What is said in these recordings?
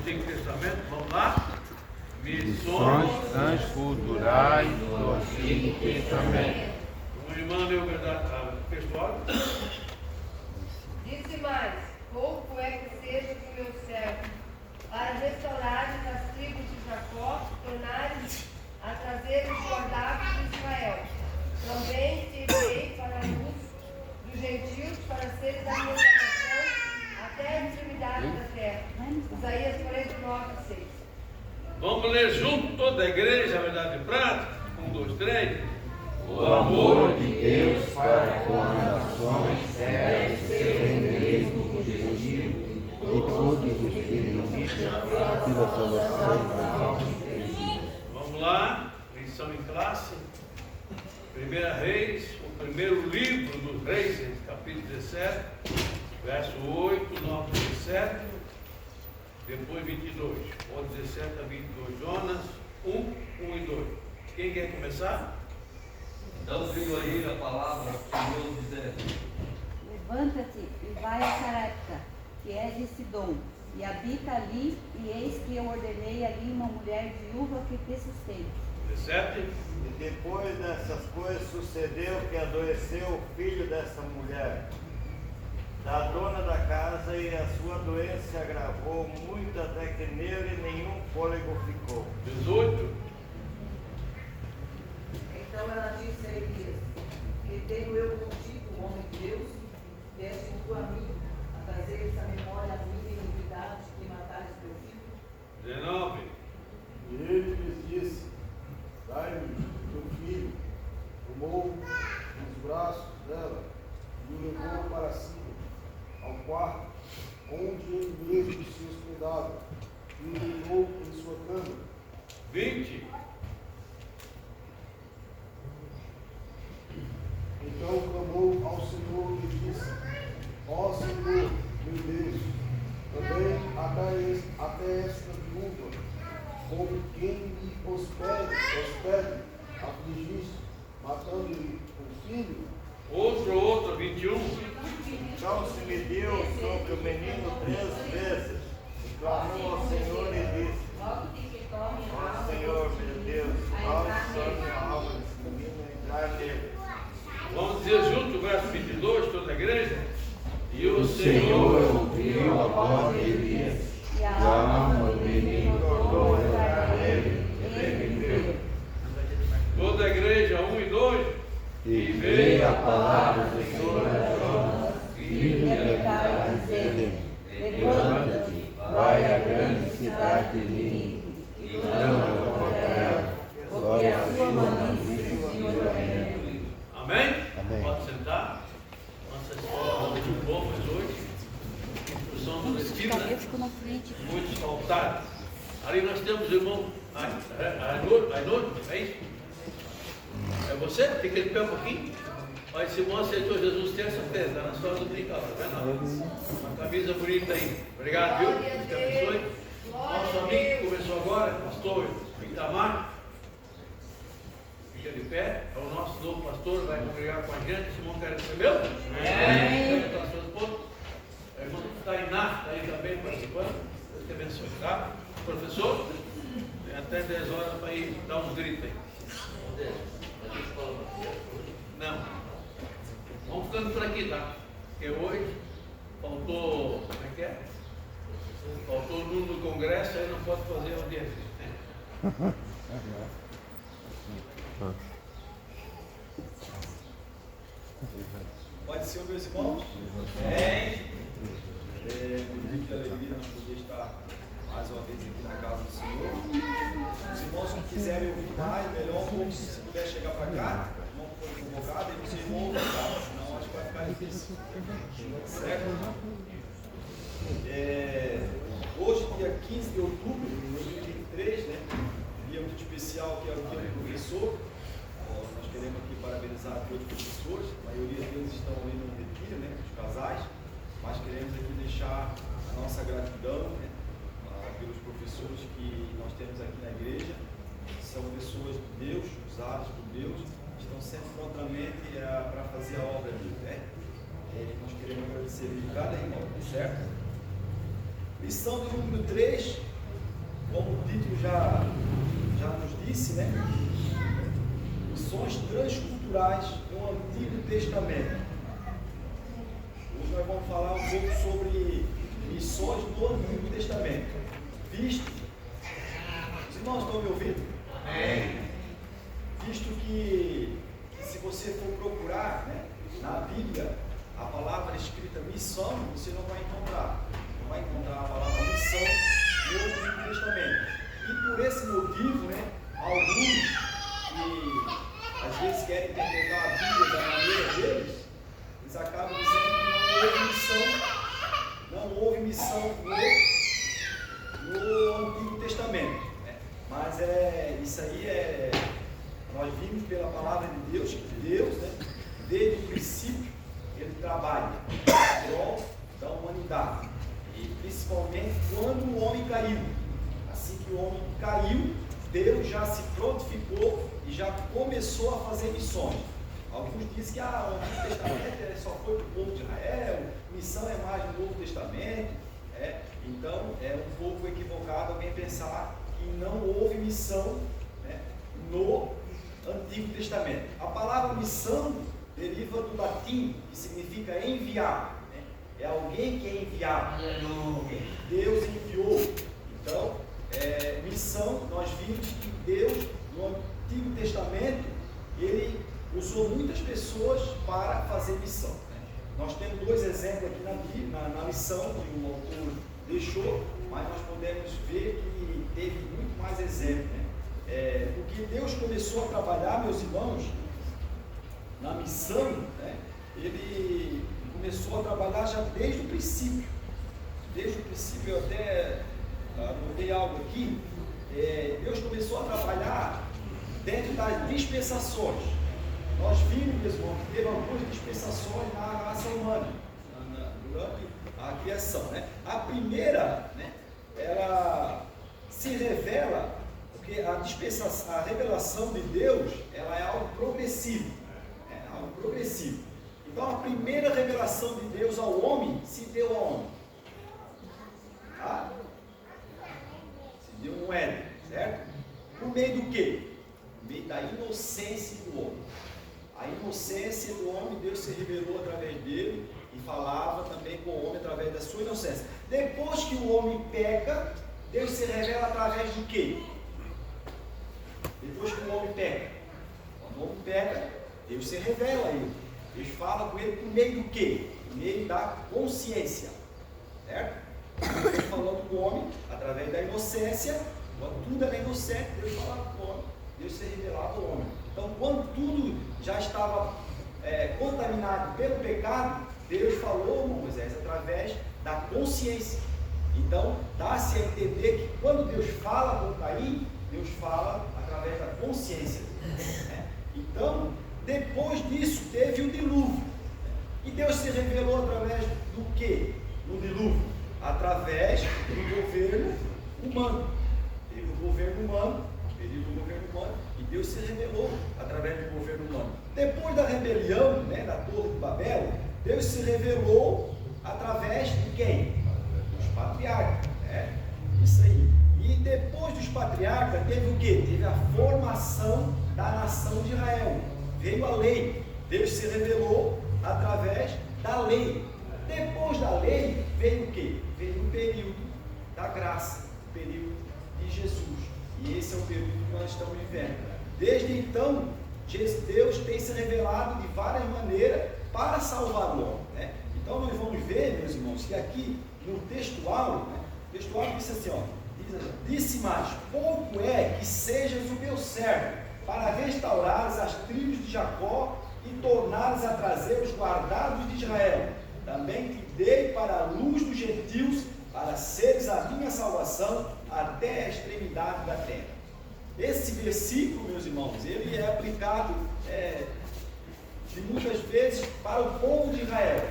Antigo Testamento, vamos lá? Missões transculturais do Antigo Testamento. O irmão leu o textual. Disse mais: pouco é que seja do meu servo, para restaurares as tribos de Jacó, tornares a trazer os guardados de Israel. Também te enviei para a luz dos gentios, para seres a minha salvação até a extremidade da terra. Isaías 49, 6. Vamos ler junto toda a igreja, a verdade prática. 1, 2, 3. O amor de Deus para com as nações deve ser o mesmo objetivo de todos os que pela salvação das almas. Vamos lá, lição em classe. 1 Reis, o primeiro livro dos Reis, capítulo 17, verso 8, 9, 17, depois 22, ou 17 a 22. Jonas 1, 1 e 2. Quem quer começar? Então veio aí a palavra do Senhor dizendo: Levanta-te e vai a Sarepta, que é de Sidom, e habita ali, e eis que eu ordenei ali uma mulher viúva que te sustente. 17. E depois dessas coisas sucedeu que adoeceu o filho dessa mulher, da dona da casa, e a sua doença se agravou muito até que nele nenhum fôlego ficou. 18. Então ela disse a Elias: que tenho eu contigo, o homem de Deus, deste tu a mim, a trazer essa memória à minha iniquidade e matares teu filho? 19. E ele lhes disse: dai-me teu filho. Tomou nos braços dela e o levou para cima, ao quarto, onde ele mesmo se hospedava, e o deitou em sua cama. 20. Então clamou ao Senhor e disse: ó Senhor, meu Deus, também até esta viúva, como quem me hospede, afligiste, matando-lhe o filho. Outro, 21. Então se mediu sobre o menino 3 vezes, e clamou ao Senhor e disse: ó Senhor, meu Deus, amaldiçoe minha alma desse menino e entrar nele. Vamos dizer junto o verso 22, toda a igreja. E o O Senhor ouviu a voz de Elias, e a alma do menino tornou a entrar nele, e ele viveu. Toda a igreja, 1 e 2. E veio a palavra do Senhor a Jonas, filho de Amitai, dizendo: levanta-te, vai à grande cidade de Nínive, e clama contra ela, porque a sua malícia se tornou. Amém? Amém. Pode sentar. Nossa escola muito boa, mas hoje, instrução do Espírito, Eu fico na frente. muitos faltaram. Ali nós temos o irmão Ainur, é isso? É você? Fica de pé um pouquinho. Olha, esse irmão aceitou Jesus terça-feira, está na sua dominical, tá vendo? Uma camisa bonita aí. Obrigado, viu? Deus te abençoe. Nosso amigo que começou agora, pastor Itamar, fica de pé, é o nosso novo pastor, vai congregar com a gente. Esse irmão quer ser meu? Amém. A irmã Tainá está aí também participando. Deus te abençoe, tá? Professor, tem até 10 horas para ir dar uns gritos aí. Não. Vamos ficando por aqui, tá? Porque hoje faltou, como é que é? Faltou o número do congresso, aí não pode fazer audiência. Pode ser, meus irmãos? Amém. Muita alegria nós poder estar mais uma vez aqui na casa do Senhor. Os irmãos que quiserem ouvir mais, melhor, se puder chegar para cá, o irmão que foi convocado, e vocês vão ouvir, tá? Senão acho que vai ficar difícil. Certo? Hoje, dia 15 de outubro de 2023, né? Dia muito especial, que é o dia do professor. Nós queremos aqui parabenizar todos os professores, a maioria deles estão aí no retiro, né? Os casais, mas queremos aqui deixar a nossa gratidão, né? Pelos professores que nós temos aqui na igreja. São pessoas de Deus, usadas por Deus, estão sempre prontamente para fazer a obra dele, né? Nós queremos agradecer a cada irmão, certo? Lição do número 3, como o título já nos disse, né? Missões transculturais no Antigo Testamento. Hoje nós vamos falar um pouco sobre missões do Antigo Testamento. Visto, os irmãos estão me ouvindo? Amém. Visto que se você for procurar, né, na Bíblia a palavra escrita missão, você não vai encontrar a palavra missão no Antigo Testamento. E por esse motivo, né, alguns que às vezes querem interpretar a Bíblia da maneira deles, eles acabam dizendo que não houve missão no Antigo Testamento. Né? Mas isso aí nós vimos pela palavra de Deus, que Deus, né, desde o princípio, ele trabalha em prol da humanidade. E principalmente quando o homem caiu. Assim que o homem caiu, Deus já se prontificou e já começou a fazer missões. Alguns dizem que o Antigo Testamento só foi para o povo de Israel, missão é mais no Novo Testamento. Então é um pouco equivocado alguém pensar que não houve missão, né, no Antigo Testamento. A palavra missão deriva do latim, que significa enviar. Né? É alguém que é enviado. Deus enviou. Então, missão, nós vimos que Deus, no Antigo Testamento, ele usou muitas pessoas para fazer missão. Né? Nós temos dois exemplos aqui na missão que o autor deixou, mas nós podemos ver que teve muito mais exemplos. Né? Porque Deus começou a trabalhar, meus irmãos, na missão, né? Ele começou a trabalhar já desde o princípio. Desde o princípio, eu até anotei algo aqui. Deus começou a trabalhar dentro das dispensações. Nós vimos, meus irmãos, que teve algumas dispensações na raça humana, durante a criação. Né? A primeira, né, ela se revela, porque a revelação de Deus, ela é algo progressivo. Algo progressivo. Então a primeira revelação de Deus ao homem se deu aonde? Se deu no Éden, certo? Por meio do quê? Por meio da inocência do homem. A inocência do homem, Deus se revelou através dele e falava também com o homem através da sua inocência. Depois que o homem peca, Deus se revela através do quê? Depois que o homem peca. Quando o homem peca, Deus se revela a ele. Deus fala com ele por meio do quê? Por meio da consciência. Certo? Deus falando com o homem através da inocência. Quando tudo era inocente, Deus falava com o homem. Deus se revelava ao homem. Então, quando tudo já estava contaminado pelo pecado, Deus falou, Moisés, através da consciência. Então, dá-se a entender que quando Deus fala com Caim, Deus fala através da consciência. Né? Então, depois disso, teve o dilúvio. E Deus se revelou através do quê? No dilúvio? Através do governo humano. Teve o governo humano, período do governo humano, e Deus se revelou através do governo humano. Depois da rebelião, né, da Torre de Babel, Deus se revelou através de quem? Dos patriarcas. Né? Isso aí. E depois dos patriarcas, teve o quê? Teve a formação da nação de Israel. Veio a lei. Deus se revelou através da lei. Depois da lei, veio o quê? Veio o período da graça, o período de Jesus. E esse é o período que nós estamos vivendo. Desde então, Deus tem se revelado de várias maneiras para salvar o homem. Né? Então nós vamos ver, meus irmãos, que aqui no textual, né, o textual diz assim, disse mais, pouco é que sejas o meu servo, para restaurares as tribos de Jacó e tornares a trazer os guardados de Israel. Também te dei para a luz dos gentios, para seres a minha salvação até a extremidade da terra. Esse versículo, meus irmãos, ele é aplicado de muitas vezes para o povo de Israel.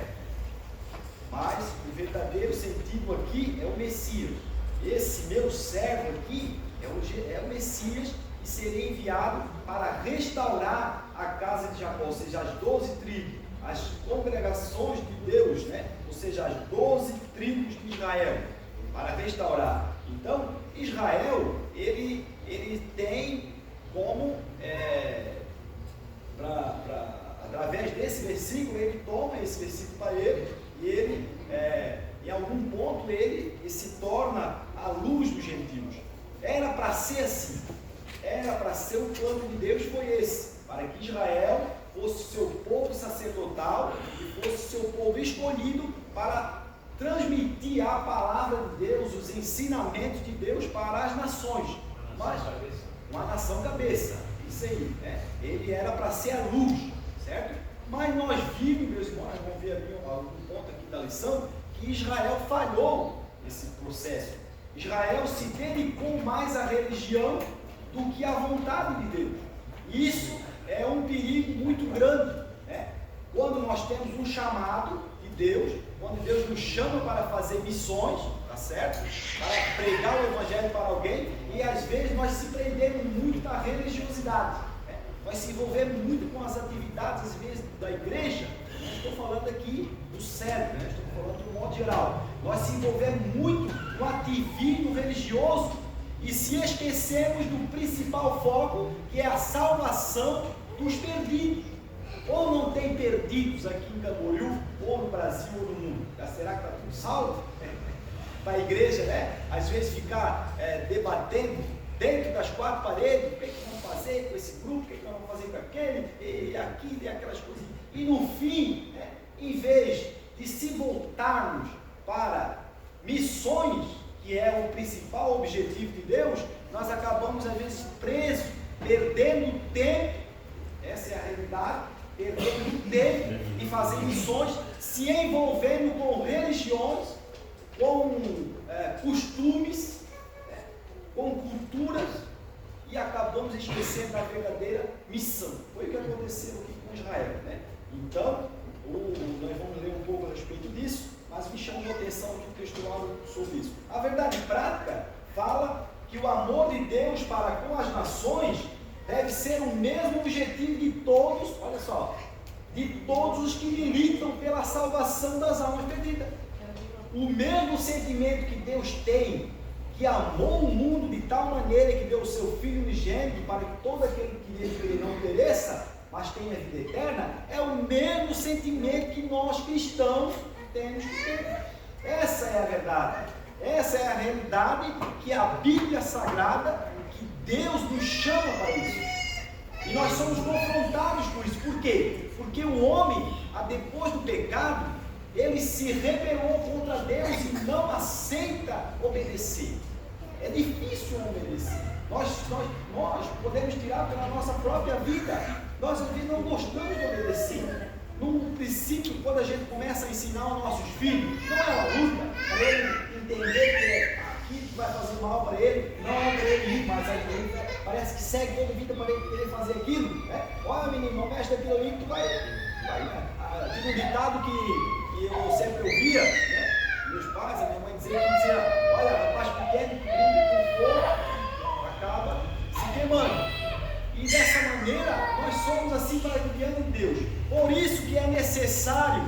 Mas o verdadeiro sentido aqui é o Messias. Esse meu servo aqui é o Messias e seria enviado para restaurar a casa de Jacó, ou seja, as 12 tribos, as congregações de Deus, né? Ou seja, as 12 tribos de Israel, para restaurar. Então, Israel, ele tem como, através desse versículo, ele toma esse versículo para ele, e ele, em algum ponto, ele se torna a luz dos gentios. Era para ser assim, era para ser o plano de Deus, foi esse, para que Israel fosse seu povo sacerdotal e fosse seu povo escolhido para transmitir a palavra de Deus, os ensinamentos de Deus para as nações. Mas, uma nação cabeça, isso aí, né? Ele era para ser a luz, certo? Mas nós vimos, meus irmãos, vamos ver ali algum ponto aqui da lição, que Israel falhou nesse processo. Israel se dedicou mais à religião do que à vontade de Deus. Isso é um perigo muito grande, né? Quando nós temos um chamado de Deus, quando Deus nos chama para fazer missões, tá certo? Para pregar o evangelho para alguém, e às vezes nós se prendemos muito na religiosidade, né? Nós se envolvemos muito com as atividades, às vezes, da igreja. Não estou falando aqui do cérebro, né? Estou falando de um modo geral. Nós se envolvemos muito no ativismo religioso e se esquecemos do principal foco, que é a salvação dos perdidos. Ou não tem perdidos aqui em Camboriú, ou no Brasil, ou no mundo? Será que está tudo salvo? Para a igreja, né? Às vezes ficar debatendo dentro das quatro paredes, o que vamos fazer com esse grupo, o que nós vamos fazer com aquele, e aquilo, e aquelas coisas. E no fim, né, em vez de se voltarmos para missões, que é o principal objetivo de Deus, nós acabamos às vezes presos, perdendo tempo, essa é a realidade, perdendo tempo em fazer missões, se envolvendo com religiões, com costumes, com culturas, e acabamos esquecendo da verdadeira missão. Foi o que aconteceu aqui com Israel, né? Então, nós vamos ler um pouco a respeito disso, mas me chamou a atenção aqui o textual sobre isso. A verdade prática fala que o amor de Deus para com as nações deve ser o mesmo objetivo de todos, olha só, de todos os que militam pela salvação das almas perdidas. O mesmo sentimento que Deus tem, que amou o mundo de tal maneira que deu o seu Filho unigênito para que todo aquele que nele crê não pereça, mas tenha vida eterna, é o mesmo sentimento que nós cristãos temos que ter. Essa é a verdade, essa é a realidade que a Bíblia Sagrada, que Deus nos chama para isso. E nós somos confrontados com isso. Por quê? Porque o homem, depois do pecado, ele se rebelou contra Deus e não aceita obedecer. É difícil obedecer. Nós podemos tirar pela nossa própria vida. Nós às vezes não gostamos de obedecer. No princípio, quando a gente começa a ensinar aos nossos filhos, não é uma luta para ele entender que aquilo vai fazer mal para ele, não é para ele ir, mas aí parece que segue toda a vida para ele querer fazer aquilo, né? Olha, menino, não mexe daquilo ali, tu vai tinha um ditado que eu sempre ouvia, né? Meus pais, a minha mãe dizia, olha, rapaz pequeno que brinca com fogo acaba se queimando. E dessa maneira nós somos assim para diante de Deus. Por isso que é necessário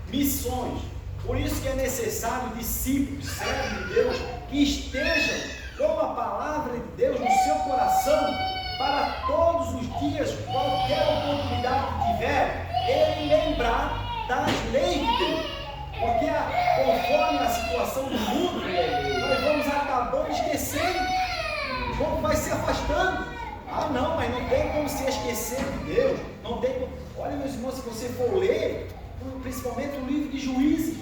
missões, por isso que é necessário discípulos, servos de Deus, que estejam com a palavra de Deus no seu coração, para todos os dias, qualquer oportunidade que tiver, ele lembrar das leis de Deus. Porque conforme a situação do mundo, nós vamos acabando esquecendo, o povo vai se afastando. Ah não, mas não tem como se esquecer de Deus, não tem como. Olha, meus irmãos, se você for ler, principalmente o livro de Juízes,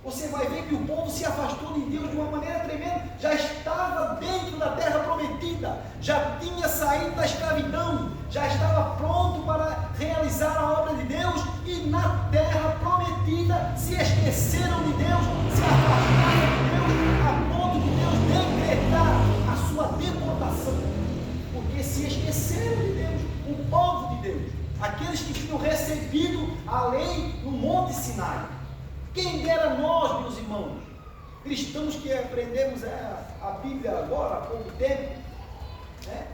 você vai ver que o povo se afastou de Deus de uma maneira tremenda. Já estava dentro da terra prometida, já tinha saído da escravidão, já estava pronto para realizar a obra de Deus, e na terra prometida se esqueceram de Deus, se afastaram de Deus, a ponto de Deus decretar a sua deportação, porque se esqueceram de Deus, o povo de Deus, aqueles que tinham recebido a lei no Monte Sinai. Quem dera nós, meus irmãos, cristãos que aprendemos a Bíblia agora, há pouco tempo, né?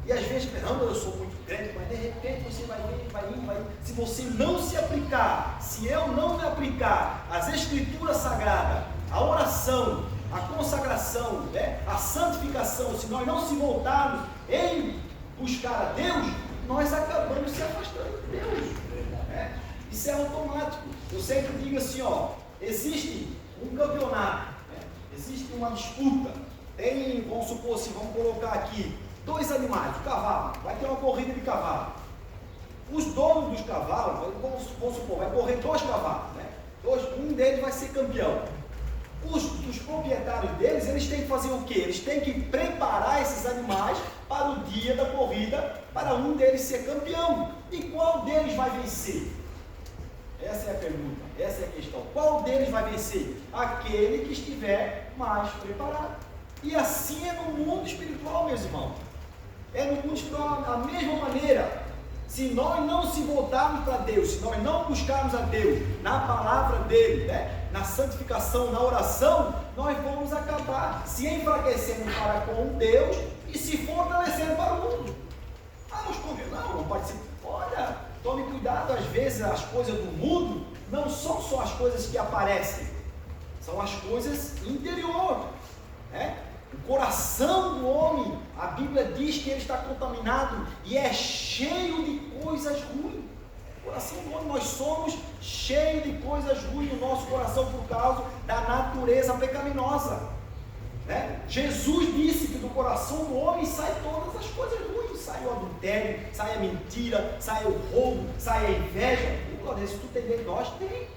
E às vezes, não, eu sou muito crente, mas de repente você vai ir. Se você não se aplicar, se eu não me aplicar as Escrituras Sagradas, a oração, a consagração, né? A santificação, se nós não se voltarmos em buscar a Deus, nós acabamos se afastando de Deus. Né? Isso é automático. Eu sempre digo assim, ó, existe um campeonato, né? Existe uma disputa. Tem, vamos supor assim, vamos colocar aqui, 2 animais, o cavalo, vai ter uma corrida de cavalo. Os donos dos cavalos, vamos supor, vai correr 2 cavalos, né? Um deles vai ser campeão. Os proprietários deles, eles têm que fazer o quê? Eles têm que preparar esses animais para o dia da corrida, para um deles ser campeão. E qual deles vai vencer? Essa é a pergunta, essa é a questão. Qual deles vai vencer? Aquele que estiver mais preparado. E assim é no mundo espiritual, meus irmãos. É no mundo espiritual da mesma maneira. Se nós não se voltarmos para Deus, se nós não buscarmos a Deus na palavra dele, né, na santificação, na oração, nós vamos acabar se enfraquecendo para com Deus e se fortalecendo para o mundo. Vamos combinar? Não pode ser. Olha, tome cuidado, às vezes as coisas do mundo não são só as coisas que aparecem, são as coisas interiores, né? O coração do homem, a Bíblia diz que ele está contaminado e é cheio de coisas ruins. O coração do homem, nós somos cheios de coisas ruins no nosso coração por causa da natureza pecaminosa. Né? Jesus disse que do coração do homem sai todas as coisas ruins. Sai o adultério, sai a mentira, sai o roubo, sai a inveja. Se tu tem dentro de nós, tem.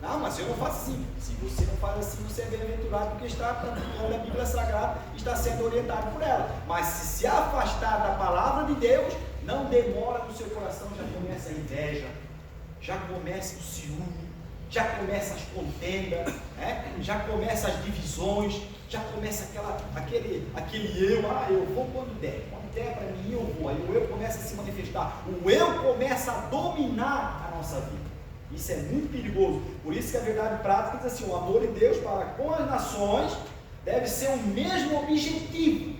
Não, mas eu não faço assim. Se você não faz assim, você é bem-aventurado porque está praticando a Bíblia Sagrada, está sendo orientado por ela. Mas se afastar da palavra de Deus, não demora no seu coração, já começa a inveja, já começa o ciúme, já começa as contendas, né? Já começa as divisões, já começa aquele eu vou quando der para mim eu vou. Aí o eu começa a se manifestar, o eu começa a dominar a nossa vida. Isso é muito perigoso. Por isso que a verdade prática diz assim: o amor de Deus para com as nações deve ser o mesmo objetivo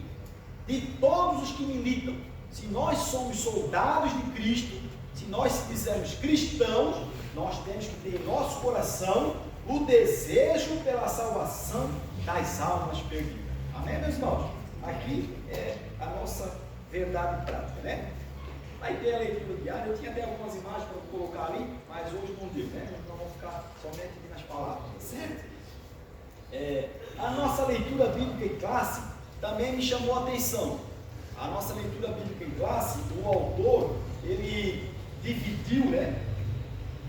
de todos os que militam. Se nós somos soldados de Cristo, se nós quisermos cristãos, nós temos que ter em nosso coração o desejo pela salvação das almas perdidas. Amém, meus irmãos? Aqui é a nossa verdade prática, né? Aí tem a leitura diária. Eu tinha até algumas imagens para colocar ali, mas hoje não deu, né? Então vamos ficar somente aqui nas palavras, certo? A nossa leitura bíblica em classe também me chamou a atenção. A nossa leitura bíblica em classe, o autor, ele dividiu, né,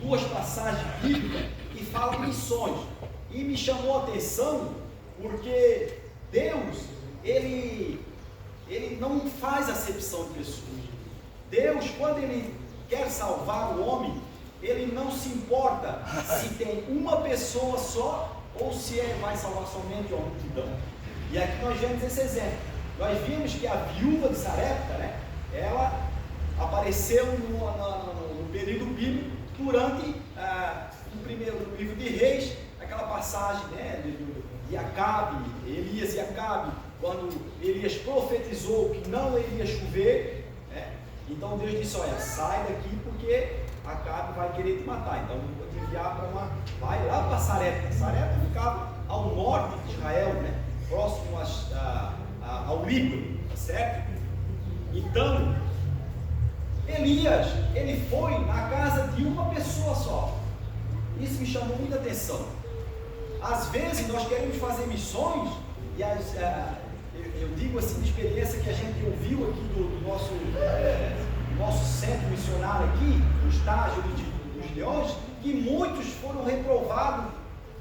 2 passagens bíblicas que falam missões. E me chamou a atenção porque Deus, ele não faz acepção de pessoas. Deus, quando ele quer salvar o homem, ele não se importa se tem uma pessoa só ou se vai salvar somente uma multidão. E aqui nós vemos esse exemplo. Nós vimos que a viúva de Sarepta, né, ela apareceu no período bíblico durante o primeiro livro de Reis, aquela passagem, né, de Acabe, Elias e Acabe, quando Elias profetizou que não iria chover. Então Deus disse: olha, sai daqui porque Acabe vai querer te matar. Então eu vou te enviar vai lá para Sarepta. Sarepta ficava ao norte de Israel, né? Próximo ao Líbano, tá certo? Então Elias, ele foi na casa de uma pessoa só. Isso me chamou muita atenção. Às vezes nós queremos fazer missões e eu digo assim de experiência que a gente ouviu aqui do nosso centro missionário aqui, no estágio dos Leões, que muitos foram reprovados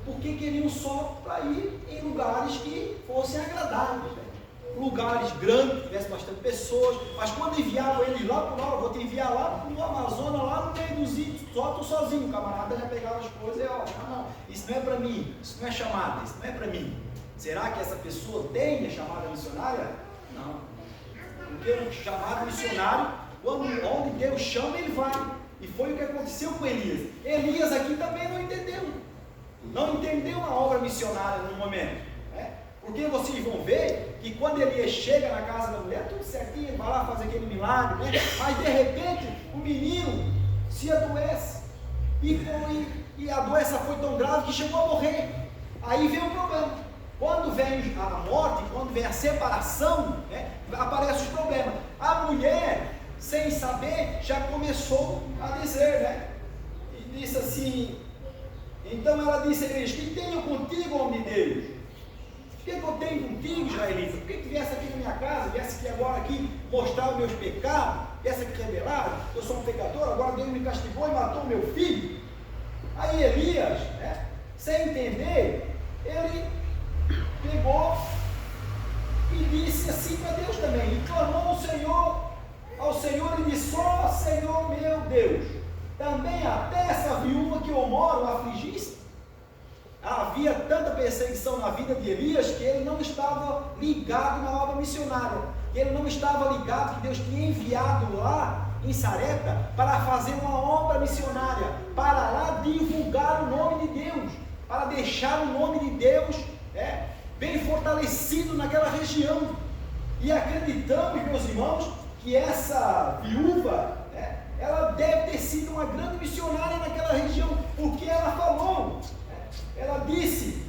porque queriam só para ir em lugares que fossem agradáveis, né? Lugares grandes, que tivesse bastante pessoas, mas quando enviavam eles lá para o vou te enviar lá no Amazonas, lá no meio dos índios, só tu sozinho, o camarada já pegava as coisas e não, isso não é para mim, isso não é chamada, isso não é para mim. Será que essa pessoa tem a chamada missionária? Não. Porque o chamado missionário, onde Deus chama, ele vai. E foi o que aconteceu com Elias. Elias aqui também não entendeu. Não entendeu a obra missionária no momento. Né? Porque vocês vão ver que quando Elias chega na casa da mulher, tudo certinho, ele vai lá fazer aquele milagre, né? Mas de repente o menino se adoece. E a doença foi tão grave que chegou a morrer. Aí veio o problema. Quando vem a morte, quando vem a separação, né, aparecem os problemas. A mulher, sem saber, já começou a dizer, né? E disse assim, então ela disse a igreja, que tenho contigo, homem de Deus? O que eu tenho contigo, israelita? Por que tu viesse aqui na minha casa, viesse aqui agora aqui mostrar os meus pecados, viesse aqui revelar, eu sou um pecador, agora Deus me castigou e matou meu filho? Aí Elias, né, sem entender, ele pegou e disse assim para Deus também, e clamou ao Senhor e disse, ó Senhor meu Deus, também até essa viúva que eu moro afligiste? Havia tanta perseguição na vida de Elias que ele não estava ligado na obra missionária, ele não estava ligado que Deus tinha enviado lá em Sarepta para fazer uma obra missionária, para lá divulgar o nome de Deus, para deixar o nome de Deus bem fortalecido naquela região. E acreditamos, meus irmãos, que essa viúva, ela deve ter sido uma grande missionária naquela região, porque ela falou, ela disse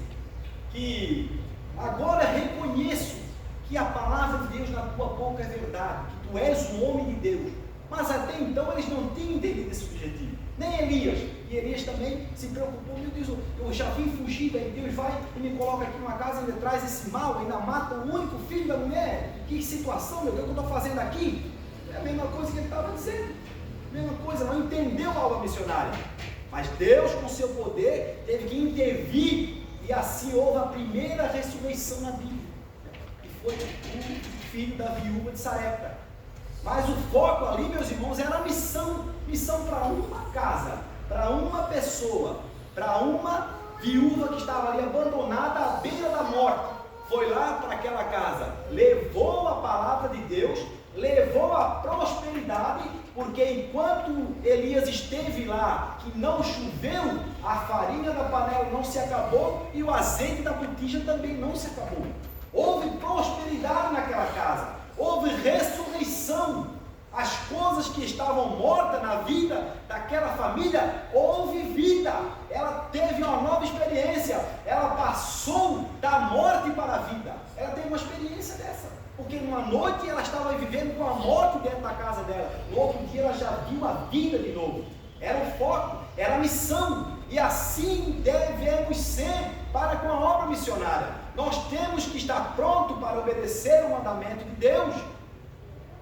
que agora reconheço que a palavra de Deus na tua boca é verdade, que tu és um homem de Deus. Mas até então eles não tinham entendido esse objetivo, nem Elias. E Elias também se preocupou, meu Deus, eu já vim fugido, aí Deus vai e me coloca aqui numa casa, ainda traz esse mal, ainda mata o único filho da mulher. Que situação, meu Deus, que eu estou fazendo aqui? É a mesma coisa que ele estava dizendo, mesma coisa, não entendeu a obra missionária. Mas Deus, com seu poder, teve que intervir, e assim houve a primeira ressurreição na Bíblia, que foi o filho da viúva de Sarepta. Mas o foco ali, meus irmãos, era a missão para uma casa, para uma pessoa, para uma viúva que estava ali abandonada à beira da morte. Foi lá para aquela casa, levou a palavra de Deus, levou a prosperidade, porque enquanto Elias esteve lá, que não choveu, a farinha da panela não se acabou e o azeite da botija também não se acabou. Houve prosperidade naquela casa, houve ressurreição. As coisas que estavam mortas na vida daquela família, houve vida. Ela teve uma nova experiência, ela passou da morte para a vida. Ela teve uma experiência dessa, porque numa noite ela estava vivendo com a morte dentro da casa dela, no outro dia ela já viu a vida de novo. Era o foco, era a missão, e assim devemos ser para com a obra missionária. Nós temos que estar pronto para obedecer o mandamento de Deus,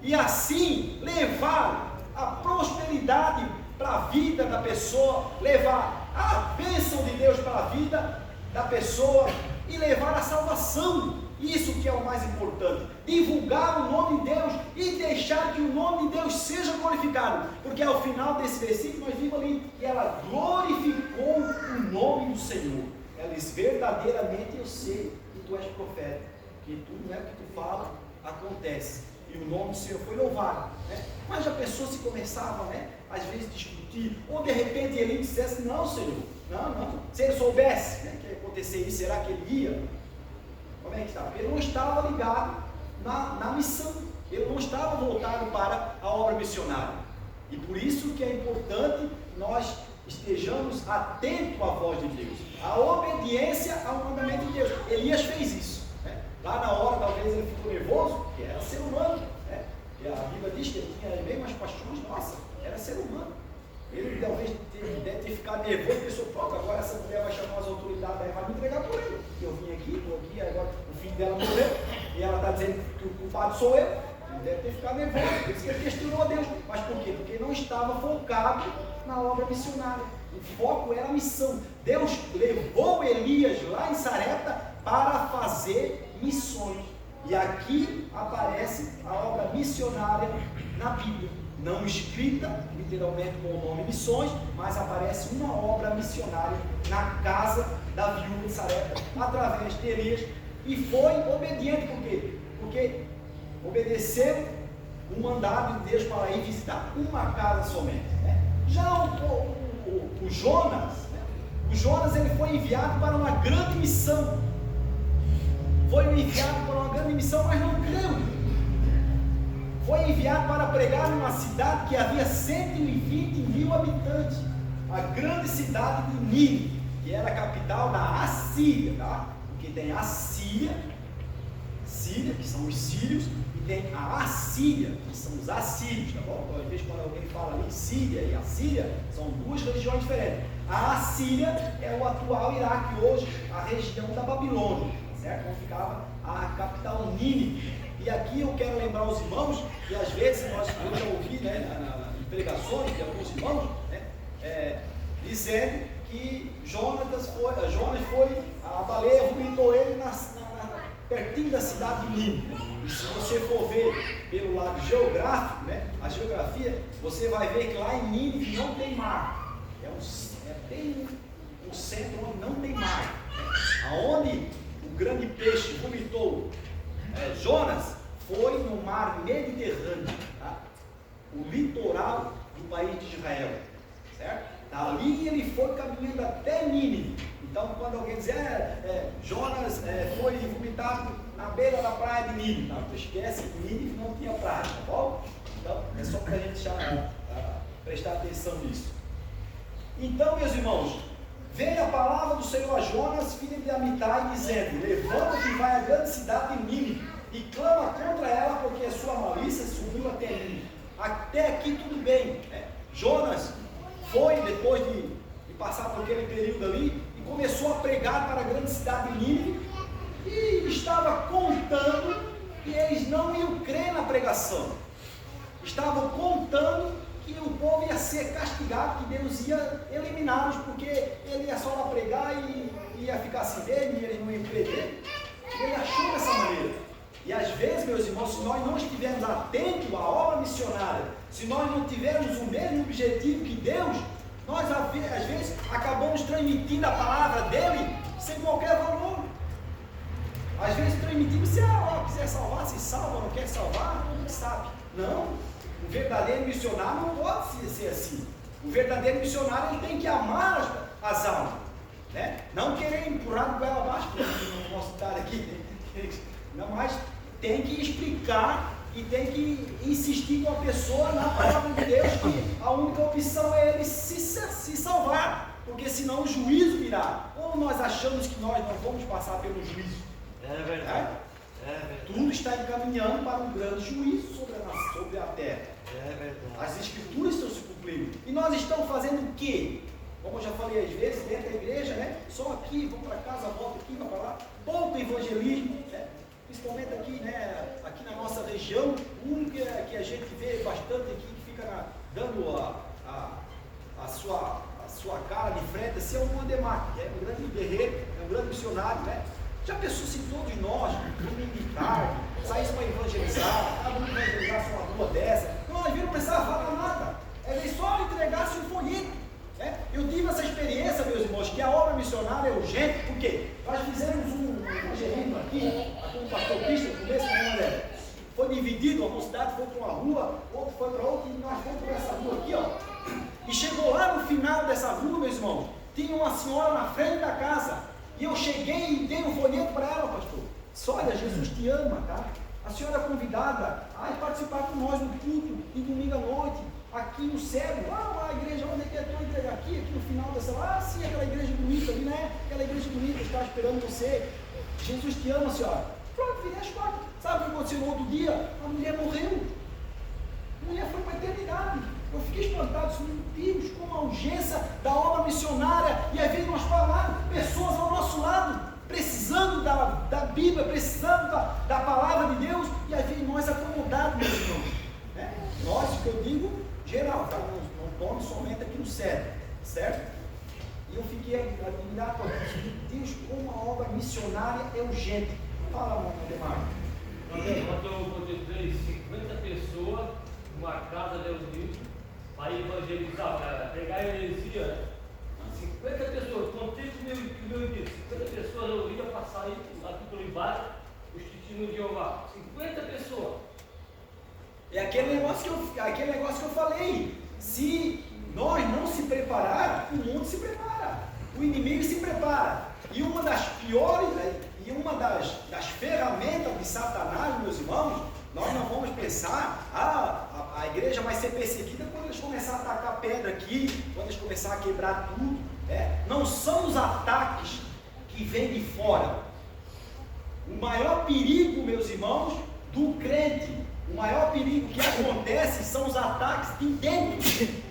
e assim levar a prosperidade para a vida da pessoa, levar a bênção de Deus para a vida da pessoa e levar a salvação. Isso que é o mais importante, divulgar o nome de Deus e deixar que o nome de Deus seja glorificado, porque ao final desse versículo nós vimos ali que ela glorificou o nome do Senhor. Ela diz, verdadeiramente eu sei que tu és profeta, que tudo é o que tu fala acontece. E o nome do Senhor foi louvado, né? Mas a pessoa se começava, né, às vezes discutir, ou de repente ele dissesse, não Senhor, não, se ele soubesse, né, que ia acontecer isso, será que ele ia? Como é que estava? Ele não estava ligado na missão, ele não estava voltado para a obra missionária, e por isso que é importante nós estejamos atentos à voz de Deus, a obediência ao mandamento de Deus. Elias fez isso. Lá na hora, talvez ele ficou nervoso, porque era ser humano, né? E a Bíblia diz que ele tinha as mesmas paixões, nossa, era ser humano. Ele talvez deve ter ficado nervoso e pensou, pronto, agora essa mulher vai chamar as autoridades, aí vai me entregar por ele. Eu vim aqui, estou aqui, agora o filho dela morreu, e ela está dizendo que o culpado sou eu. Ele deve ter ficado nervoso, por isso que ele questionou a Deus. Mas por quê? Porque não estava focado na obra missionária. O foco era a missão. Deus levou Elias lá em Sarepta para fazer missões, e aqui aparece a obra missionária na Bíblia, não escrita literalmente com o nome missões, mas aparece uma obra missionária na casa da viúva de Sarepta, através de Elias, e foi obediente. Por quê? Porque obedeceu o mandado de Deus para ir visitar uma casa somente, né? Já o Jonas, né? O Jonas ele foi enviado para uma grande missão. Foi enviado para uma grande missão, mas não creu. Foi enviado para pregar numa cidade que havia 120.000 habitantes, a grande cidade de Nínive, que era a capital da Assíria, tá? Porque tem a Síria, que são os sírios, e tem a Assíria, que são os assírios, tá bom? Então, às vezes, quando alguém fala ali Síria e Assíria, são duas regiões diferentes. A Assíria é o atual Iraque hoje, a região da Babilônia, certo? Onde ficava a capital Nínive. E aqui eu quero lembrar os irmãos, que às vezes eu já ouvi, né, em pregações de alguns irmãos, né, dizendo que Jonas foi, a baleia vomitou ele pertinho da cidade de Nínive. E se você for ver pelo lado geográfico, né, a geografia, você vai ver que lá em Nínive não tem mar. É bem no centro onde não tem mar. Aonde o grande peixe vomitou Jonas foi no mar Mediterrâneo, tá? O litoral do país de Israel, certo? Dali ele foi caminhando até Nínive. Então, quando alguém diz, Jonas foi vomitado na beira da praia de Nínive, não, esquece que Nínive não tinha praia, tá bom? Então, é só para a gente prestar atenção nisso. Então, meus irmãos, veio a palavra do Senhor a Jonas, filho de Amitai, dizendo: levanta-te e vai à grande cidade de Nínive e clama contra ela, porque a sua malícia subiu até mim. Até aqui tudo bem, né? Jonas foi, depois de passar por aquele período ali, e começou a pregar para a grande cidade de Nínive, e estava contando que eles não iam crer na pregação. Estavam contando que o povo ia ser castigado, que Deus ia eliminá-los, porque ele ia só lá pregar e ia ficar assim mesmo, e eles não iam crer nele. Ele achou dessa maneira. E às vezes, meus irmãos, se nós não estivermos atentos à obra missionária, se nós não tivermos o mesmo objetivo que Deus, nós às vezes acabamos transmitindo a palavra dele sem qualquer valor. Às vezes transmitimos, se quiser salvar, se salva, não quer salvar, todo mundo sabe. Não, o verdadeiro missionário não pode ser assim. O verdadeiro missionário ele tem que amar as almas, né? Não querer empurrar com ela abaixo, porque eu não posso estar aqui, não, mas tem que explicar e tem que insistir com a pessoa na palavra de Deus, que a única opção é ele se salvar, porque senão o juízo virá. Ou nós achamos que nós não vamos passar pelo juízo? É verdade. Tudo está encaminhando para um grande juízo sobre a terra. É verdade. As escrituras estão se cumprindo. E nós estamos fazendo o quê? Como eu já falei às vezes, dentro da igreja, né? Só aqui, vamos para casa, volta aqui, vai para lá. Pouco evangelismo, né? Principalmente aqui, né? Aqui na nossa região, o único que a gente vê bastante aqui, que fica dando a sua cara de frente, assim, é o Mondemar, que é um grande guerreiro, é um grande missionário, né? Já pensou se todos nós, domingo de tarde, saíssemos para evangelizar, cada um evangelizasse uma rua dessa, nós não precisava falar nada, é só entregasse um folheto, né? Eu tive essa experiência, meus irmãos, que a obra missionária é urgente, porque nós fizemos um evangelismo aqui com o pastor Cristo, no começo, né? Foi dividido, uma cidade foi para uma rua, outro foi para outra, e nós fomos para essa rua aqui, ó. E chegou lá no final dessa rua, meus irmãos, tinha uma senhora na frente da casa. E eu cheguei e dei um folheto para ela, pastor. Só, olha, Jesus te ama, tá? A senhora é convidada a participar com nós no culto de domingo à noite, aqui no céu. A igreja, onde é que é a tua igreja? Aqui no final dessa. Sim, aquela igreja bonita ali, né? Aquela igreja bonita, está esperando você. Jesus te ama, senhora. Pronto, virei as quatro. Sabe o que aconteceu no outro dia? A mulher morreu. A mulher foi para a eternidade. Eu fiquei espantado, meu Deus, como a urgência da obra missionária, e às vezes nós falamos, pessoas ao nosso lado, precisando da Bíblia, precisando da palavra de Deus, e às vezes nós acomodados, meus irmãos, né? Nós, que eu digo, geral, tá? Não tome somente aqui no cérebro, certo? E eu fiquei admirado com isso, meu Deus, como a obra missionária é urgente. Fala, irmão Demar. Quando eu encontrei 50 pessoas numa casa de Deus para evangelizar, para pregar heresia, 50 pessoas, contei com o meu disse, 50 pessoas eu ia passar aí, aqui pelo embaixo, os testemunhos de Jeová, 50 pessoas. É aquele negócio que eu falei, se nós não se preparar, o mundo se prepara, o inimigo se prepara, e uma das piores, e uma das ferramentas de Satanás, meus irmãos, nós não vamos pensar, a igreja vai ser perseguida quando eles começarem a atacar pedra aqui, quando eles começarem a quebrar tudo. Não são os ataques que vêm de fora, O maior perigo, meus irmãos, do crente, o maior perigo que acontece são os ataques de dentro.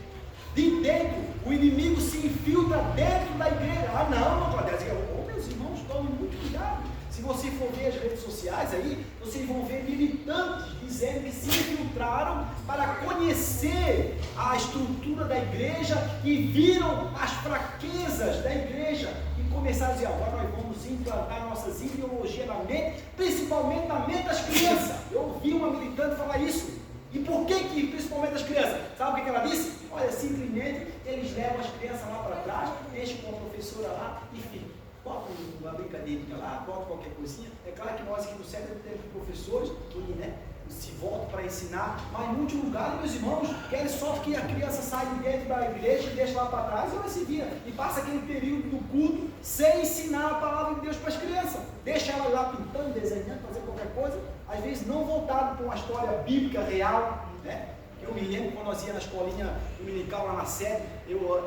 De dentro, o inimigo se infiltra dentro da igreja. Ah, não, acontece. Meus irmãos, tomem muito cuidado. Se você for ver as redes sociais aí, vocês vão ver militantes dizendo que se infiltraram para conhecer a estrutura da igreja e viram as fraquezas da igreja e começaram a dizer, agora nós vamos implantar nossas ideologias na mente, principalmente na mente das crianças. Eu ouvi uma militante falar isso. E por que principalmente as crianças? Sabe o que ela disse? Olha, simplesmente eles levam as crianças lá para trás, deixam com a professora lá e ficam. Bota uma brincadeirinha lá, bota qualquer coisinha. É claro que nós aqui no centro temos professores que, né, se voltam para ensinar, mas em muitos lugares, meus irmãos, querem só que a criança saia de dentro da igreja e deixa lá para trás e ela se vira. E passa aquele período do culto sem ensinar a palavra de Deus para as crianças. Deixa ela lá pintando, desenhando, fazendo qualquer coisa, às vezes não voltado para uma história bíblica real, né? Eu me lembro quando nós íamos na escolinha dominical lá na sede, eu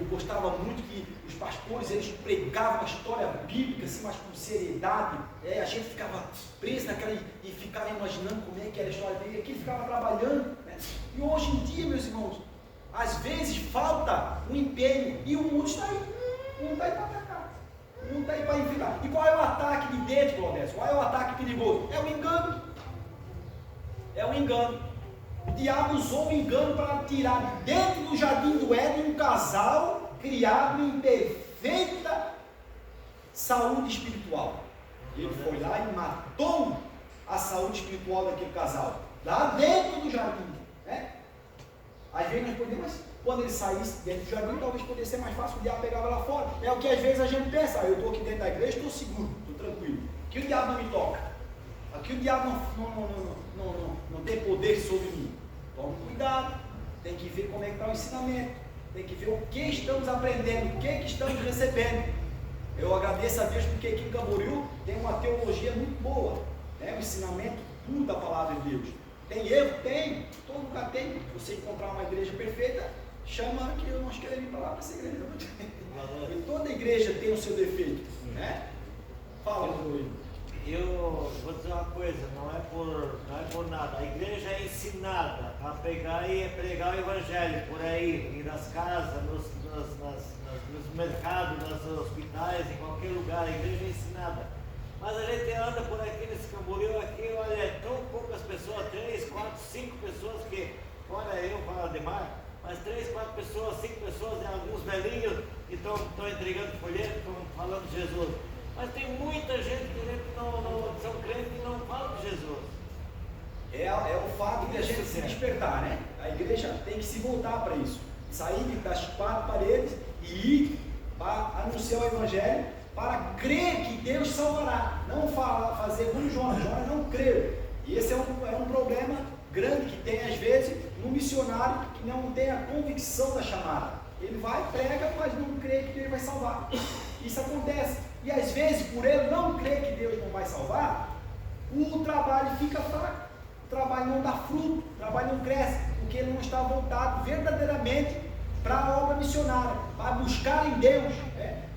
gostava muito que os pastores, eles pregavam a história bíblica, assim, mas com seriedade, a gente ficava preso naquela e ficava imaginando como é que era a história bíblica, que ele ficava trabalhando, né? E hoje em dia, meus irmãos, às vezes falta um empenho e o mundo está aí, um está aí para atacar, um está aí para enfiar. E qual é o ataque de dentro, Claudete? Qual é o ataque perigoso? É o engano. É o engano. O diabo usou o engano para tirar de dentro do jardim do Éden um casal criado em perfeita saúde espiritual. Ele foi lá e matou a saúde espiritual daquele casal, lá dentro do jardim, né? Às vezes nós podemos, quando ele saísse dentro do jardim, talvez pudesse ser mais fácil, o diabo pegava lá fora. É o que às vezes a gente pensa, eu estou aqui dentro da igreja, estou seguro, estou tranquilo. Aqui o diabo não me toca. Aqui o diabo não tem poder sobre mim. Tome cuidado, tem que ver como é que está o ensinamento, tem que ver o que estamos aprendendo, o que estamos recebendo. Eu agradeço a Deus porque aqui em Camboriú tem uma teologia muito boa, né? O ensinamento puro da palavra de Deus. Tem erro? Tem, todo lugar tem. Se você encontrar uma igreja perfeita, chama que eu não quero ir para lá para essa igreja. E toda igreja tem o seu defeito, né? Fala, Luiz. Eu vou dizer uma coisa, não é por nada. A igreja é ensinada a pegar e pregar o evangelho por aí, nas casas, nos mercados, nos hospitais, em qualquer lugar. A igreja é ensinada. Mas a gente anda por aqui nesse Camboriú aqui, olha, é tão poucas pessoas, 3, 4, 5 pessoas que, olha, eu falo demais, mas 3, 4 pessoas, 5 pessoas, alguns velhinhos que estão entregando folheto, estão falando de Jesus. Mas tem muita gente que não são crentes e não falam de Jesus. É o fato de a gente se despertar, né? A igreja tem que se voltar para isso. Sair das 4 paredes e ir para anunciar o evangelho, para crer que Deus salvará. Não fazer como Jonas não creu. E esse é um problema grande que tem às vezes no missionário que não tem a convicção da chamada. Ele vai, prega, mas não crê que Deus vai salvar. Isso acontece. E às vezes, por ele não crer que Deus não vai salvar, o trabalho fica fraco, o trabalho não dá fruto, o trabalho não cresce, porque ele não está voltado verdadeiramente para a obra missionária, para buscar em Deus.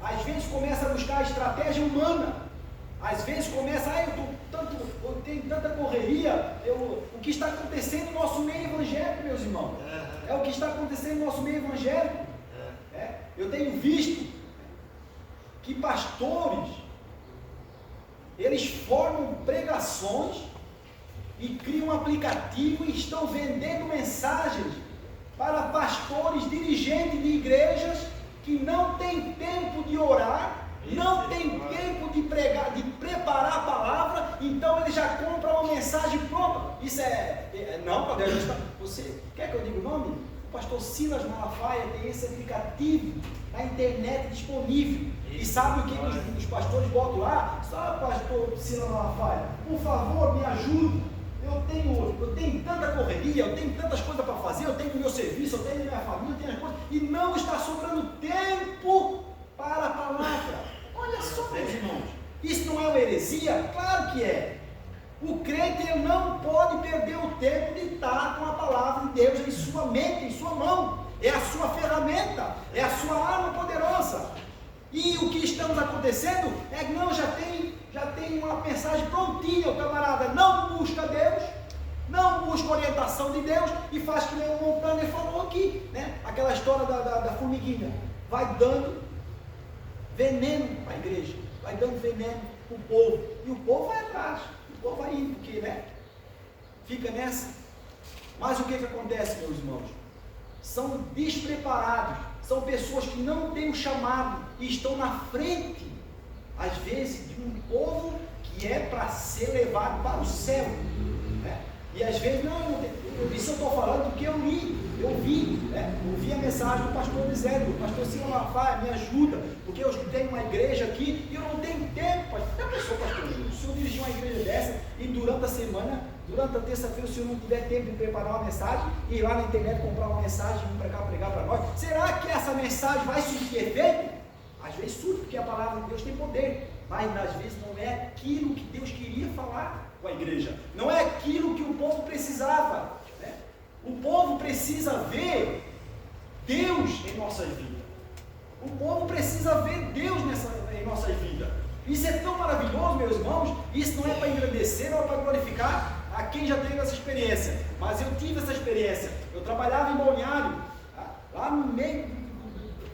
Às vezes começa a buscar a estratégia humana, às vezes começa, eu tenho tanta correria, o que está acontecendo no nosso meio evangélico, meus irmãos, é o que está acontecendo no nosso meio evangélico. Eu tenho visto que pastores, eles formam pregações e criam um aplicativo e estão vendendo mensagens para pastores, dirigentes de igrejas que não têm tempo de orar, não têm tempo de pregar, de preparar a palavra, então ele já compra uma mensagem pronta. Isso não, quando a gente está, você quer que eu diga o nome? O pastor Silas Malafaia tem esse aplicativo na internet disponível. E sabe o que os pastores botam lá? Sabe, pastor Silas Malafaia, por favor, me ajude. Eu tenho tanta correria, eu tenho tantas coisas para fazer, eu tenho o meu serviço, eu tenho a minha família, eu tenho as coisas, e não está sobrando tempo para a palavra. Olha só, meus irmãos, isso não é uma heresia? Claro que é. O crente ele não pode perder o tempo de estar com a palavra de Deus em sua mente, em sua mão. É a sua ferramenta, é a sua arma poderosa. E o que estamos acontecendo é que não, já tem já tem uma mensagem prontinha, o camarada não busca Deus, não busca orientação de Deus e faz que nem o Montana falou aqui, né? Aquela história da formiguinha, vai dando veneno para a igreja, vai dando veneno para o povo, e o povo vai atrás, o povo vai indo, porque, né? Fica nessa. Mas o que acontece, meus irmãos? São despreparados, são pessoas que não têm o chamado e estão na frente, às vezes, de um povo que é para ser levado para o céu, né? E às vezes, isso eu estou falando porque eu vi, né? Eu vi a mensagem do pastor Lisélio, o pastor Silvio Malafaia, me ajuda, porque eu tenho uma igreja aqui e eu não tenho tempo, já pensou, pastor Júlio, se eu dirigir uma igreja dessa e durante a semana, durante a terça-feira, se eu não tiver tempo de preparar uma mensagem, ir lá na internet comprar uma mensagem e vir para cá pregar para nós, será que essa mensagem vai surtir efeito? Às vezes surge, porque a palavra de Deus tem poder, mas às vezes não é aquilo que Deus queria falar com a igreja, não é aquilo que o povo precisava, né? O povo precisa ver Deus em nossas vidas, o povo precisa ver Deus em nossas vidas. Isso é tão maravilhoso, meus irmãos. Isso não é para engrandecer, não é para glorificar a quem já teve essa experiência, mas eu tive essa experiência. Eu trabalhava em Balneário, lá no meio,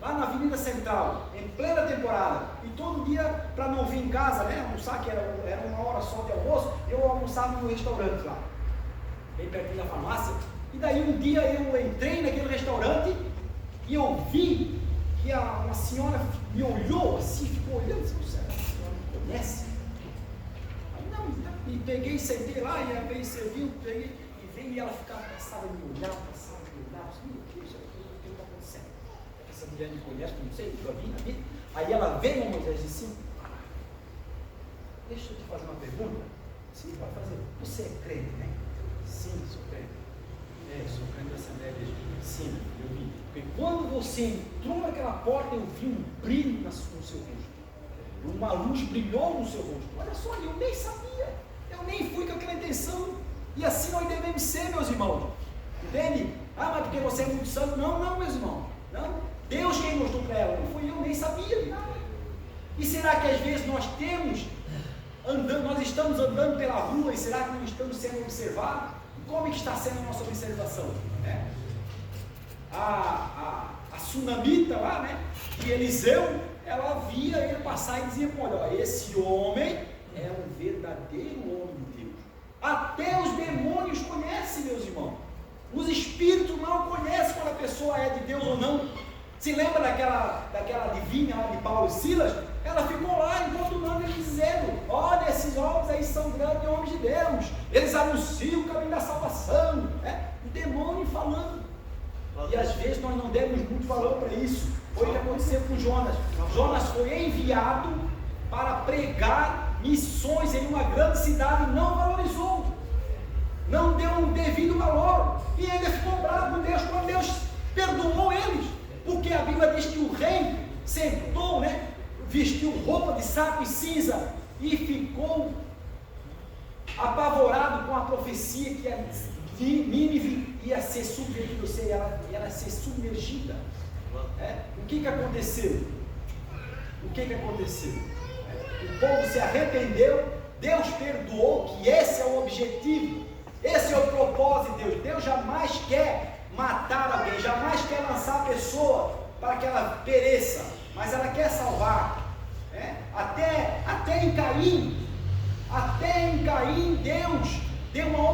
lá na Avenida Central, em plena temporada, e todo dia, para não vir em casa, né, almoçar, que era uma hora só de almoço, eu almoçava no restaurante lá, bem pertinho da farmácia. E daí um dia eu entrei naquele restaurante e eu vi que uma senhora me olhou assim, ficou olhando, assim, a senhora me conhece? Aí não, e peguei, sentei lá, e ela veio, serviu, peguei, e veio, e ela ficava passada, me olhava, assim, o que está acontecendo? Essa mulher me conhece, não sei, eu vi na vida. Aí ela veio, Moisés, e disse assim, deixa eu te fazer uma pergunta. Sim, pode fazer. Você é crente, né? Sim, sou crente. Sou crente da Assembleia de Deus. Sim, eu vi. Porque quando você entrou naquela porta, eu vi um brilho no seu rosto. Uma luz brilhou no seu rosto. Olha só, eu nem sabia. Eu nem fui com aquela intenção. E assim nós devemos ser, meus irmãos. Entende? Ah, mas porque você é muito santo? Não, meus irmãos. Não. Deus quem mostrou para ela. Não fui eu, nem sabia. E será que às vezes nós estamos andando pela rua e será que não estamos sendo observados? Como é que está sendo a nossa observação? Né? A sunamita lá, né, de Eliseu, ela via ele passar e dizia, olha, esse homem é um verdadeiro homem de Deus. Até os demônios conhecem, meus irmãos. Os espíritos não conhecem quando a pessoa é de Deus ou não. Se lembra daquela adivinha lá de Paulo e Silas? Ela ficou lá importunando ele, dizendo, olha, esses homens aí são grandes homens de Deus, eles anunciam o caminho da salvação, né? O demônio falando. E às vezes nós não demos muito valor para isso. Foi o que aconteceu com Jonas. Jonas foi enviado para pregar missões em uma grande cidade e não valorizou, não deu um devido valor, e ainda ficou bravo com Deus quando Deus perdoou eles, porque a Bíblia diz que o rei sentou, né, vestiu roupa de saco e cinza e ficou apavorado com a profecia que a Nínive ia ser submergida, ou seja, ela ia ser submergida. O que aconteceu? O povo se arrependeu, Deus perdoou, que esse é o objetivo, esse é o propósito de Deus. Deus jamais quer matar alguém, jamais quer lançar a pessoa para que ela pereça, mas ela quer salvar. Até em Caim, Deus deu uma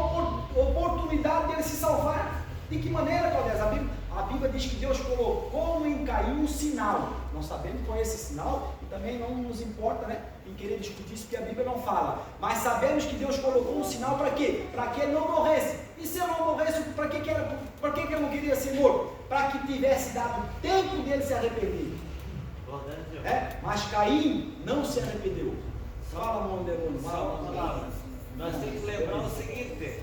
oportunidade dele se salvar. De que maneira, Claudés? A Bíblia diz que Deus colocou em Caim um sinal. Não sabemos qual é esse sinal e também não nos importa, né, em querer discutir isso, porque a Bíblia não fala. Mas sabemos que Deus colocou um sinal para quê? Para que ele não morresse. E se eu não morresse, para que eu não queria ser morto? Para que tivesse dado tempo dele se arrepender. Mas Caim não se arrependeu. Fala, irmão Demônio. Nós temos que lembrar o seguinte: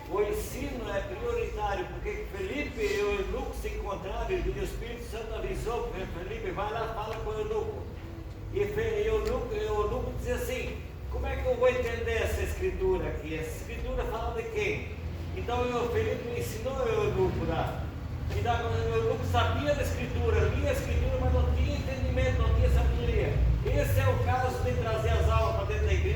o ensino é prioritário, porque Felipe e o eunuco se encontraram e o Espírito Santo avisou para Felipe, vai lá, fala com o eunuco. E o eunuco dizia assim, como é que eu vou entender essa escritura aqui? Essa escritura fala de quem? Então o Felipe ensinou o eunuco lá. E o eunuco sabia da escritura, lia a escritura, mas não tinha entendimento, não tinha sabedoria. Esse é o caso de trazer as almas para dentro da igreja.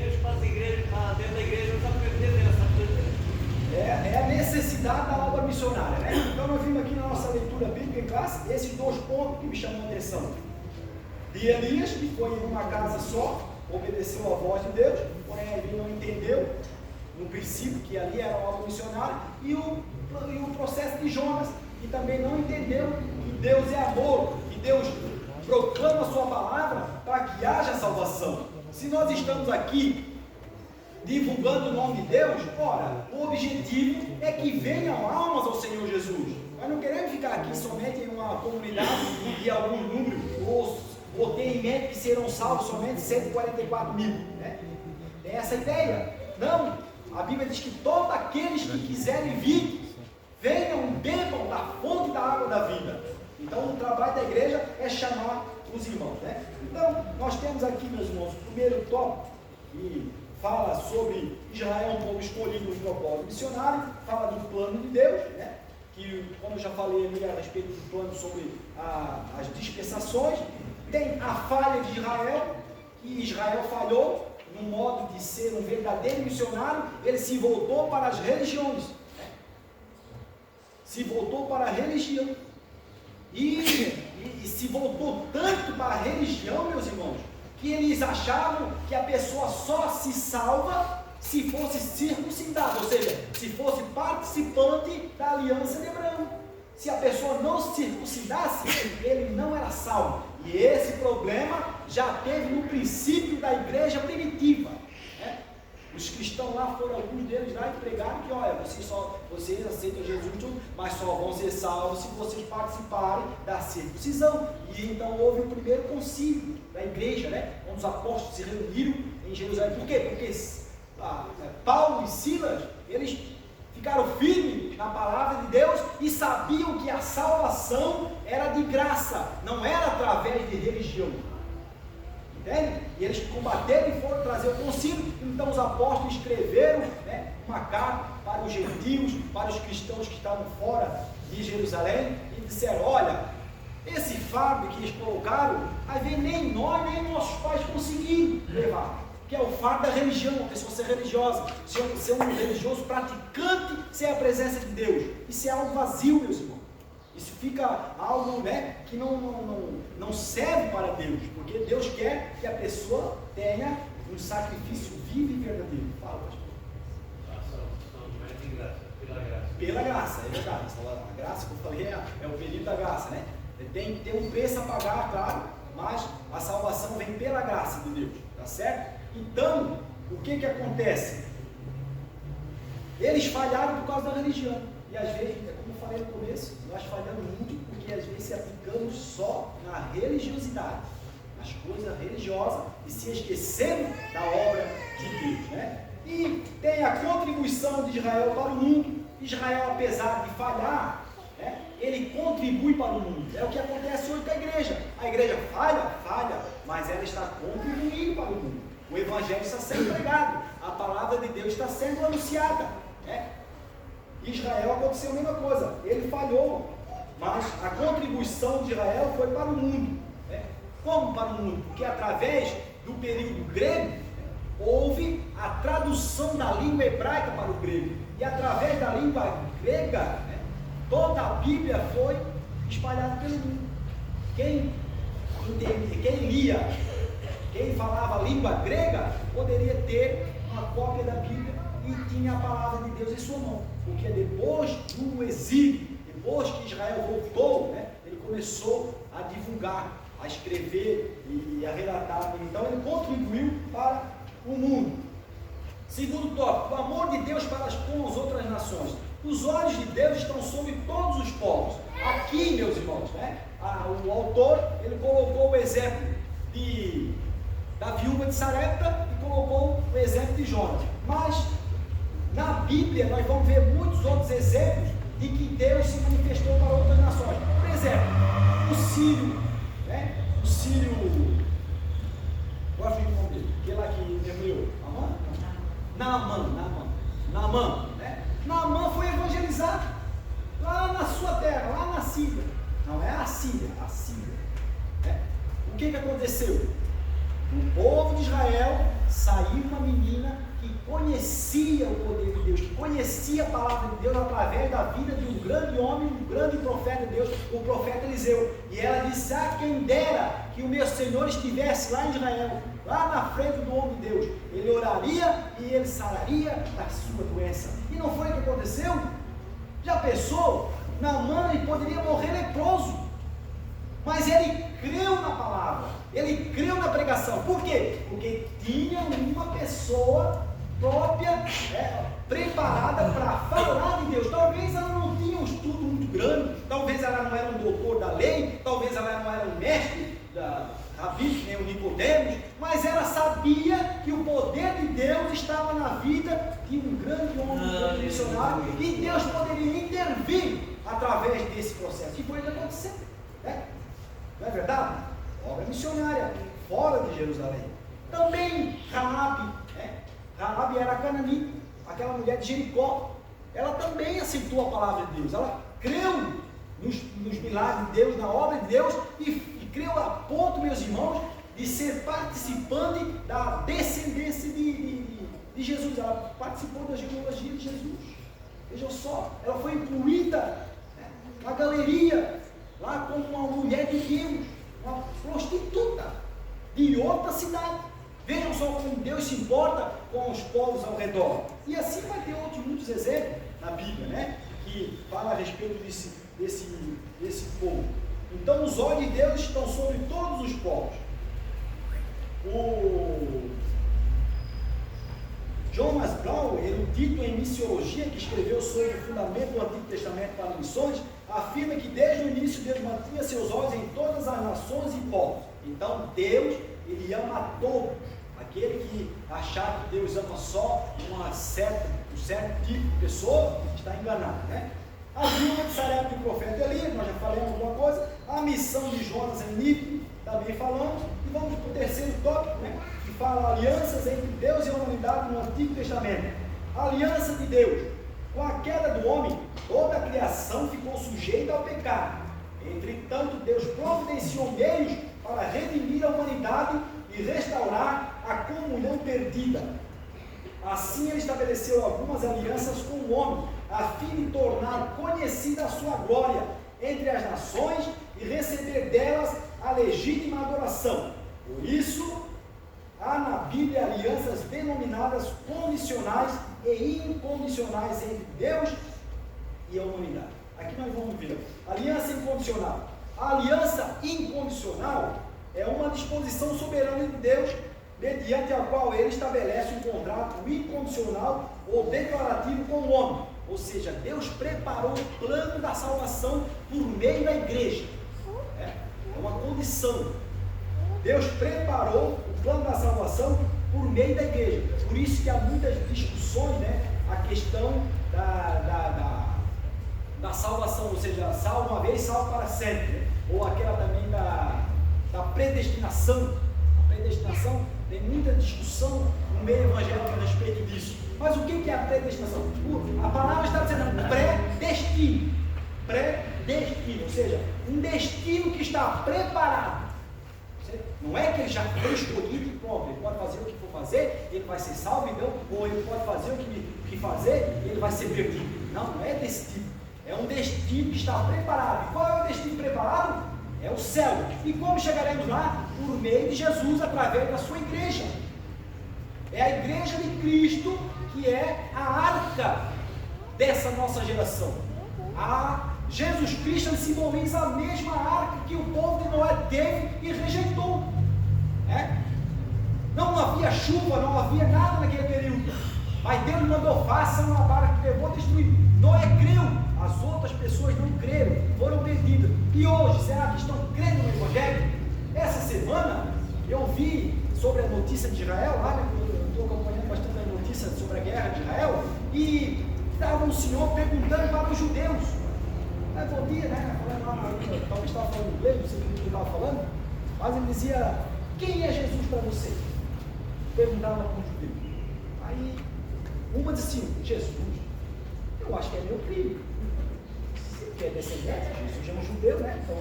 graça. Esses dois pontos que me chamam a atenção. De Elias, que foi em uma casa só, obedeceu à voz de Deus, porém ele não entendeu no princípio que ali era uma obra missionária, e o processo de Jonas, que também não entendeu que Deus é amor, que Deus proclama a sua palavra para que haja salvação. Se nós estamos aqui divulgando o nome de Deus, ora, o objetivo é que venham almas ao Senhor Jesus. Nós não queremos ficar aqui somente em uma comunidade de algum número, ou ter em mente que serão salvos somente 144 mil, né? Tem essa ideia. Não, a Bíblia diz que todos aqueles que quiserem vir, venham, bebam da fonte da água da vida. Então o trabalho da igreja é chamar os irmãos, né? Então, nós temos aqui, meus irmãos, o primeiro tópico, que fala sobre Israel, um povo escolhido no propósito missionário, fala do plano de Deus, né? Que, como eu já falei ali a respeito do plano sobre as dispensações, tem a falha de Israel, que Israel falhou no modo de ser um verdadeiro missionário, ele se voltou para as religiões, né? Se voltou para a religião, e se voltou tanto para a religião, meus irmãos, que eles achavam que a pessoa só se salva se fosse circuncidado, ou seja, se fosse participante da aliança de Abraão. Se a pessoa não se circuncidasse, ele não era salvo. E esse problema já teve no princípio da igreja primitiva, né? Os cristãos lá foram, alguns deles lá, e pregaram que, olha, vocês aceitam Jesus, mas só vão ser salvos se vocês participarem da circuncisão. E então houve o primeiro concílio da igreja, né? Onde os apóstolos se reuniram em Jerusalém. Por quê? Porque Paulo e Silas, eles ficaram firmes na palavra de Deus e sabiam que a salvação era de graça, não era através de religião. Entende? E eles combateram e foram trazer o concílio. Então os apóstolos escreveram, né, uma carta para os gentios, para os cristãos que estavam fora de Jerusalém, e disseram: olha, esse fardo que eles colocaram, às vezes nem nós, nem nossos pais conseguiram levar, que é o fardo da religião, a pessoa ser religiosa, ser um religioso praticante sem a presença de Deus. Isso é algo vazio, meus irmãos. Isso fica algo, né, que não serve para Deus, porque Deus quer que a pessoa tenha um sacrifício vivo e verdadeiro. Fala, pastor. Pela graça, é verdade. A graça, como eu falei, é o período da graça, né? Tem que ter um preço a pagar, claro, mas a salvação vem pela graça de Deus, tá certo? Então, o que acontece? Eles falharam por causa da religião, e às vezes, como eu falei no começo, nós falhamos muito porque às vezes se aplicamos só na religiosidade, nas coisas religiosas, e se esquecendo da obra de Deus, né? E tem a contribuição de Israel para o mundo. Israel, apesar de falhar, né, ele contribui para o mundo. É o que acontece hoje com a igreja. A igreja falha, mas ela está contribuindo para o mundo. O evangelho está sendo pregado, a palavra de Deus está sendo anunciada, né? Israel aconteceu a mesma coisa, ele falhou, mas a contribuição de Israel foi para o mundo, né? Como para o mundo? Porque através do período grego, houve a tradução da língua hebraica para o grego, e através da língua grega, né, toda a Bíblia foi espalhada pelo mundo. Quem lia, quem falava a língua grega, poderia ter uma cópia da Bíblia e tinha a palavra de Deus em sua mão, porque depois do exílio, depois que Israel voltou, né, ele começou a divulgar, a escrever e a relatar. Então ele contribuiu para o mundo. Segundo tópico, o amor de Deus para com as outras nações. Os olhos de Deus estão sobre todos os povos. Aqui, meus irmãos, né, o autor, ele colocou o exemplo da viúva de Sarepta e colocou o exemplo de Jonas. Mas na Bíblia nós vamos ver muitos outros exemplos de que Deus se manifestou para outras nações. Por exemplo, o Sírio, né? O Sírio, gosto de nome dele, aquele lá que morreu, Naamã, né? Naamã foi evangelizado lá na sua terra, lá na Síria. Não é a Síria, a Síria, né? O que aconteceu? No povo de Israel saiu uma menina que conhecia o poder de Deus, que conhecia a palavra de Deus através da vida de um grande homem, um grande profeta de Deus, o profeta Eliseu. E ela disse: ah, quem dera que o meu Senhor estivesse lá em Israel, lá na frente do homem de Deus. Ele oraria e ele sararia da sua doença. E não foi o que aconteceu? Já pensou? Naamã poderia morrer leproso, mas ele creu na palavra, ele creu na pregação. Por quê? Porque tinha uma pessoa própria, preparada para falar de Deus. Talvez ela não tinha um estudo muito grande, talvez ela não era um doutor da lei, talvez ela não era um mestre rabínico, nem o Nicodemos, mas ela sabia que o poder de Deus estava na vida de um grande homem, um grande missionário, e Deus poderia intervir através desse processo. E foi o que aconteceu, né? Não é verdade? Obra missionária fora de Jerusalém. Também Raabe, Raabe era cananita, aquela mulher de Jericó. Ela também aceitou a palavra de Deus. Ela creu nos milagres de Deus, na obra de Deus, e creu a ponto, meus irmãos, de ser participante da descendência de Jesus. Ela participou da genealogia de Jesus. Vejam só, ela foi incluída na galeria, lá como uma mulher de Deus, uma prostituta de outra cidade. Vejam só como Deus se importa com os povos ao redor. E assim vai ter outros muitos exemplos na Bíblia, né? Que fala a respeito desse povo. Então os olhos de Deus estão sobre todos os povos. O Thomas Brown, erudito em missiologia, que escreveu sobre o fundamento do Antigo Testamento para missões, afirma que desde o início Deus mantinha seus olhos em todas as nações e povos. Então Deus, Ele ama a todos. Aquele que achar que Deus ama só um certo tipo de pessoa, está enganado, né? A viúva de Sarepta e o profeta Elias, nós já falamos alguma coisa. A missão de Jonas em Nínive, também falamos. E vamos para o terceiro tópico, né? Que fala alianças entre Deus e a humanidade no Antigo Testamento. A aliança de Deus. Com a queda do homem, toda a criação ficou sujeita ao pecado. Entretanto, Deus providenciou meios para redimir a humanidade e restaurar a comunhão perdida. Assim, Ele estabeleceu algumas alianças com o homem, a fim de tornar conhecida a sua glória entre as nações e receber delas a legítima adoração. Por isso, há na Bíblia alianças denominadas condicionais e incondicionais entre Deus e a humanidade. Aqui nós vamos ver aliança incondicional. A aliança incondicional é uma disposição soberana de Deus, mediante a qual Ele estabelece um contrato incondicional ou declarativo com o homem. Ou seja, Deus preparou o plano da salvação por meio da igreja. É uma condição. Deus preparou o plano da salvação por meio da igreja. Por isso que há muitas discussões, né? A questão da salvação, ou seja, salvo uma vez, salvo para sempre. Ou aquela também da predestinação. A predestinação, tem muita discussão no meio evangélico a respeito disso. Mas o que é a predestinação? A palavra está dizendo pré-destino. Pré-destino, ou seja, um destino que está preparado. Não é que ele já foi escolhido e pronto, ele pode fazer o que for fazer, ele vai ser salvo, então, ou ele pode fazer o que fazer e ele vai ser perdido. Não, não é desse tipo. É um destino que está preparado. E qual é o destino preparado? É o céu. E como chegaremos lá? Por meio de Jesus, através da sua igreja. É a igreja de Cristo que é a arca dessa nossa geração. Jesus Cristo simboliza a mesma arca que o povo de Noé teve e rejeitou. Não havia chuva, não havia nada naquele período. Mas Deus mandou, façam uma barca que eu vou destruir. Noé creu. As outras pessoas não creram, foram perdidas. E hoje, será que estão crendo no Evangelho? Essa semana, eu vi sobre a notícia de Israel, lá, né, eu estou acompanhando bastante a notícia sobre a guerra de Israel, e estava um senhor perguntando para os judeus. Bom dia, né? Talvez estava falando inglês, não sei o que ele estava falando, mas ele dizia, quem é Jesus para você? Perguntava para os judeus. Aí, uma disse assim, Jesus, eu acho que é meu primo. Que é descendente, Jesus é um judeu, né? Então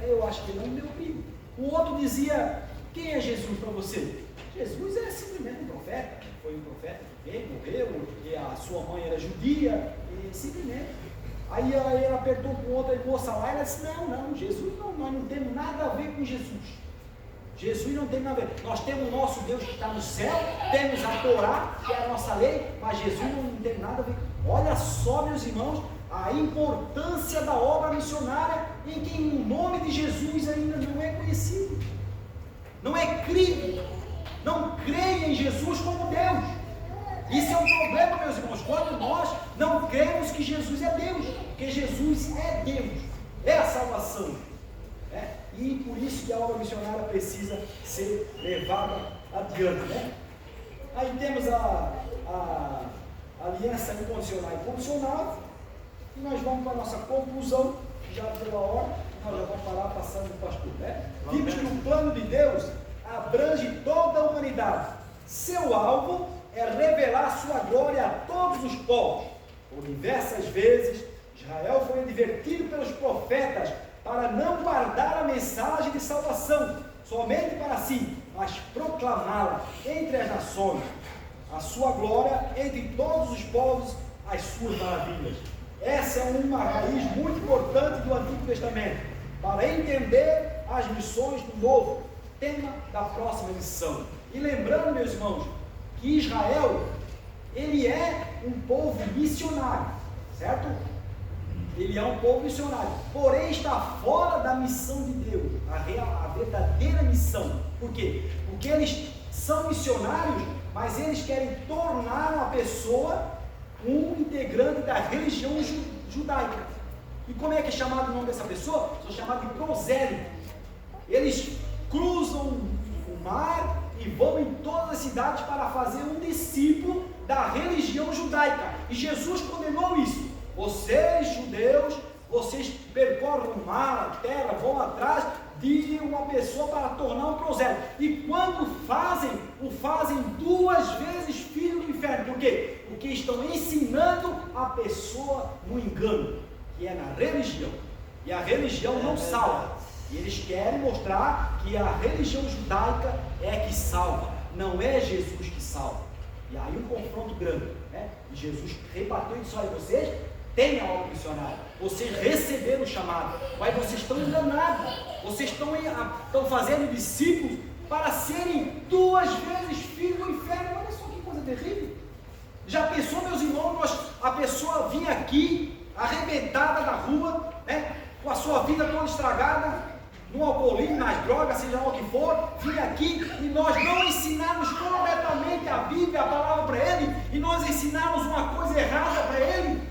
eu acho que ele não é meu primo. O outro dizia, Quem é Jesus para você? Jesus é simplesmente um profeta. Foi um profeta que veio, morreu, e a sua mãe era judia, e simplesmente. Aí ela apertou com outra moça lá, e ela disse, não, Jesus não, nós não temos nada a ver com Jesus. Jesus não tem nada a ver. Nós temos o nosso Deus que está no céu, temos a Torá, que é a nossa lei, mas Jesus não tem nada a ver. Olha só, meus irmãos, a importância da obra missionária em que o nome de Jesus ainda não é conhecido, não é crido, não creia em Jesus como Deus. Isso é um problema, meus irmãos, quando nós não cremos que Jesus é Deus, porque Jesus é Deus, é a salvação. E por isso que a obra missionária precisa ser levada adiante. Né? Aí temos a aliança incondicional e condicional, e nós vamos para a nossa conclusão, já pela hora, nós já vamos parar passando o pastor. Né? Vimos que o plano de Deus abrange toda a humanidade. Seu alvo é revelar sua glória a todos os povos. Por diversas vezes, Israel foi advertido pelos profetas para não guardar a mensagem de salvação somente para si, mas proclamá-la entre as nações, a sua glória entre todos os povos, as suas maravilhas. Essa é uma raiz muito importante do Antigo Testamento, para entender as missões do Novo, tema da próxima lição. E lembrando, meus irmãos, que Israel, ele é um povo missionário, certo? Ele é um povo missionário, porém está fora da missão de Deus, a verdadeira missão. Por quê? Porque eles são missionários, mas eles querem tornar uma pessoa um integrante da religião judaica. E como é que é chamado o nome dessa pessoa? São chamados de prosélito. Eles cruzam o mar e vão em todas as cidades para fazer um discípulo da religião judaica. E Jesus condenou isso. Vocês, judeus, vocês percorrem o mar, a terra, vão atrás de uma pessoa para tornar um prosélito. E quando o fazem 2 vezes filho do inferno. Por quê? Porque estão ensinando a pessoa no engano, que é na religião. E a religião não salva. E eles querem mostrar que a religião judaica é que salva, não é Jesus que salva. E aí um confronto grande, né? E Jesus rebateu e disse, olha, vocês têm a obra missionária, vocês receberam o chamado, mas vocês estão enganados, vocês estão fazendo discípulos para serem 2 vezes filhos do inferno. Olha só que coisa terrível. Já pensou, meus irmãos, a pessoa vinha aqui, arrebentada da rua, né? Com a sua vida toda estragada, no alcoolismo, nas drogas, seja lá o que for, vinha aqui e nós não ensinarmos completamente a Bíblia, a palavra para ele, e nós ensinarmos uma coisa errada para ele.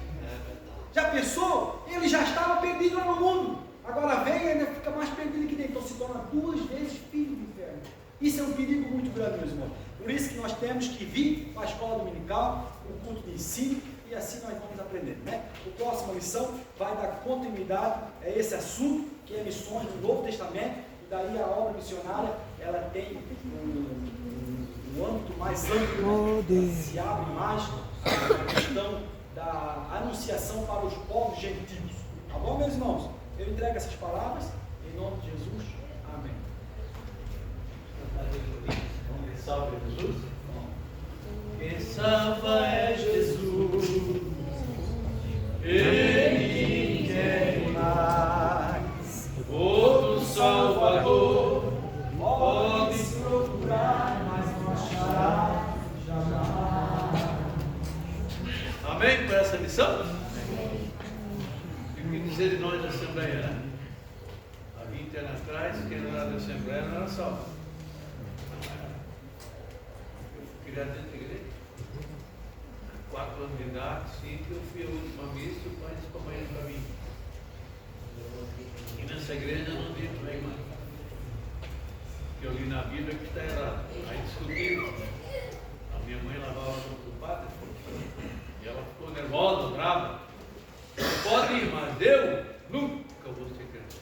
Já pensou? Ele já estava perdido lá no mundo, agora vem e ainda fica mais perdido que dentro, então se torna 2 vezes filho do inferno. Isso é um perigo muito grande, meus irmãos. Por isso que nós temos que vir para a escola dominical, o culto de ensino, e assim nós vamos aprendendo, né? A próxima lição vai dar continuidade a esse assunto, que é missões do Novo Testamento, e daí a obra missionária, ela tem um âmbito mais amplo, né? Se abre mais a questão da anunciação para os povos gentios. Tá bom, meus irmãos? Eu entrego essas palavras, em nome de Jesus. Amém. Salve Jesus. Quem salva é Jesus. Ele quer mais. Outro Salvador pode procurar, mas não achará jamais. Amém por essa missão? E o que dizer de nós da Assembleia, né? Há 20 anos atrás, quem não era da Assembleia não era salvo. Dentro da igreja, 4 anos de idade, 5, eu fui a última missa e o pai disse para a mãe para mim. E nessa igreja não diz bem mais. Que eu li na Bíblia que está errado. Aí discutiram. A minha mãe lavava junto do padre e ela ficou nervosa, brava. Pode ir, mas eu nunca vou ser crente.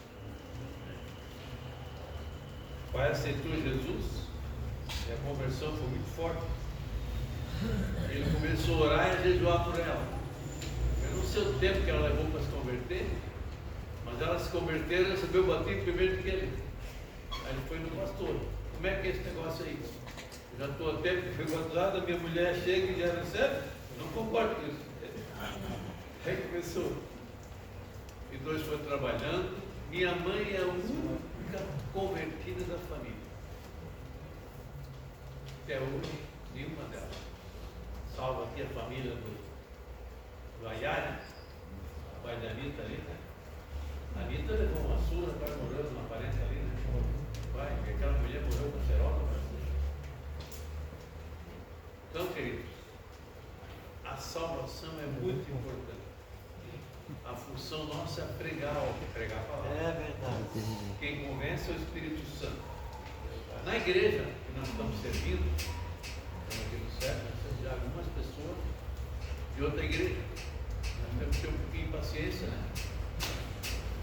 O pai aceitou Jesus e a conversão foi muito forte. Ele começou a orar e jejuar por ela. Eu não sei o tempo que ela levou para se converter, mas ela se converteu e recebeu o batismo primeiro que ele. Aí ele foi no pastor. como é que é esse negócio aí? Eu já estou até que fui batizado, a minha mulher chega e já recebe, eu não concordo com isso. Aí começou. E dois foram trabalhando. Minha mãe é a única convertida da família. Até hoje, nenhuma delas. Salva aqui a família do Ayari, o pai da Anitta ali, né? A Anitta levou uma surra, agora morreu numa parente ali, né? Vai, aquela mulher morreu com cerola. Então, queridos, a salvação é muito importante. A função nossa é pregar a palavra. É verdade. Quem convence é o Espírito Santo. Na igreja que nós estamos servindo, aqui no CEP, nós temos já algumas pessoas de outra igreja. Nós temos que ter um pouquinho de paciência, né?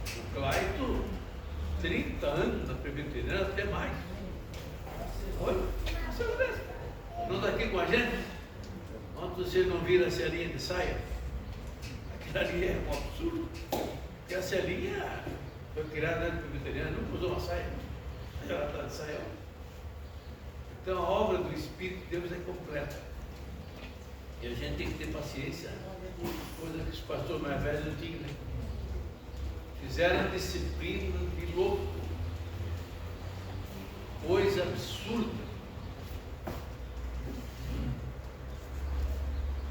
O Claito, 30 anos na presbiteriana, até mais. Oi? Não está aqui com a gente? Ontem você não vira a Celinha de saia? Aquilo ali é um absurdo. Porque a Celinha foi criada dentro do presbiteriano, nunca usou uma saia. Ela está de saia. Então a obra do Espírito de Deus é completa. E a gente tem que ter paciência. Coisa que os pastores mais velhos não tinham, né? Fizeram a disciplina de louco. Coisa absurda.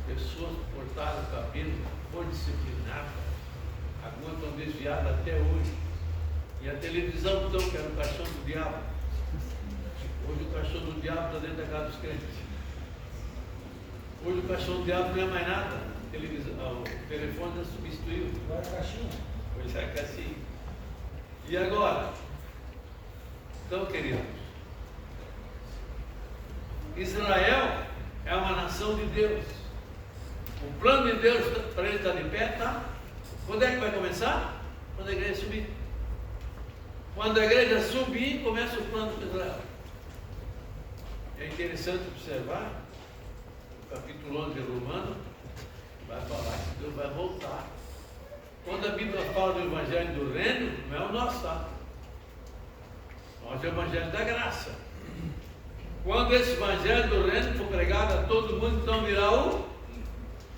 Pessoas cortaram o cabelo, foram disciplinadas. Algumas estão desviadas até hoje. E a televisão, então, que era o caixão do diabo. Hoje o caixão do diabo está dentro da casa dos crentes. Hoje o caixão do diabo não é mais nada. O telefone já substituiu. Agora a caixinha. Hoje é a caixinha. E agora? Então, queridos, Israel é uma nação de Deus. O plano de Deus para ele estar de pé, tá? Quando é que vai começar? Quando a igreja subir. Quando a igreja subir, começa o plano de Israel. É interessante observar, o capítulo 11 de Romanos vai falar que Deus vai voltar. Quando a Bíblia fala do Evangelho do Reino, não é o nosso, tá? Nós é o Evangelho da Graça. Quando esse Evangelho do Reino for pregado a todo mundo, então virá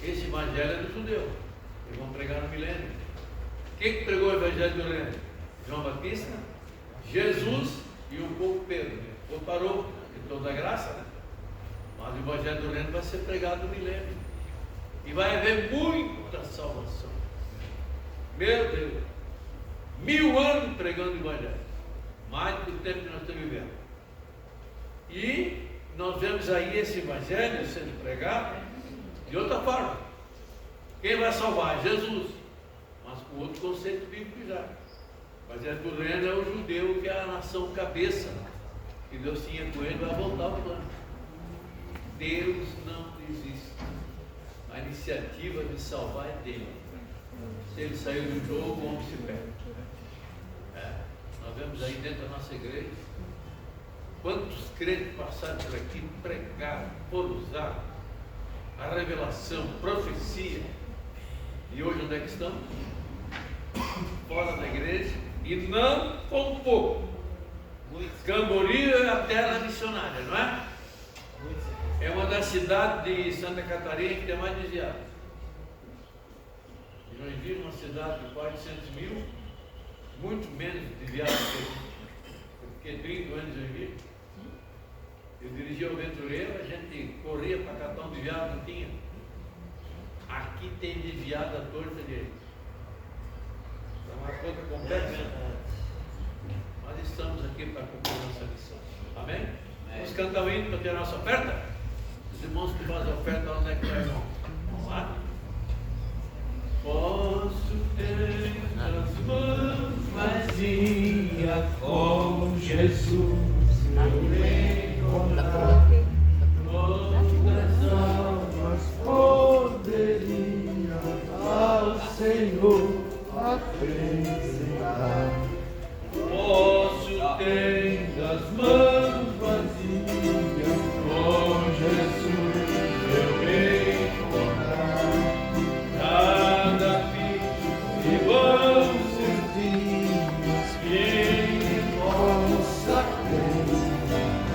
esse Evangelho é do judeu. Eles vão pregar no milênio. Quem que pregou o Evangelho do Reino? João Batista, Jesus e um pouco Pedro. Ou parou de toda a graça, né? Mas o Evangelho do Reino vai ser pregado no milênio. E vai haver muita salvação. Meu Deus! 1000 anos pregando o Evangelho. Mais do que o tempo que nós estamos vivendo. E nós vemos aí esse Evangelho sendo pregado de outra forma. Quem vai salvar? Jesus. Mas com outro conceito bíblico já. Mas é do reino é o judeu, que é a nação cabeça, que Deus tinha com ele, vai voltar ao plano. Deus não desiste. A iniciativa de salvar é dele. Se ele saiu do jogo, o homem se perde. Nós vemos aí dentro da nossa igreja quantos crentes passaram por aqui, pregaram, foram usar a revelação, profecia. E hoje onde é que estão? Fora da igreja. E não com pouco. Camboriú é a terra missionária, não é? É uma das cidades de Santa Catarina que tem mais desviados. Joinville, uma cidade de 400 mil, muito menos desviados que eu fiquei 30 anos em Joinville. Eu dirigia o Ventureiro, a gente corria para catar um desviado, não tinha. Aqui tem desviado a torta direita. É uma coisa complexa. Nós estamos aqui para cumprir nossa missão. Amém? Vamos cantar o hino para ter a nossa oferta? Os irmãos que fazem a oferta, onde é que vai? Vamos lá? Posso ter as mãos vazias com Jesus, eu encontrar quantas almas poderiam ao Senhor apresentar. Posso ter as mãos vazias com Jesus, eu encontrar cada filho de vãos sentidos que possa crer.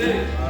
vocês.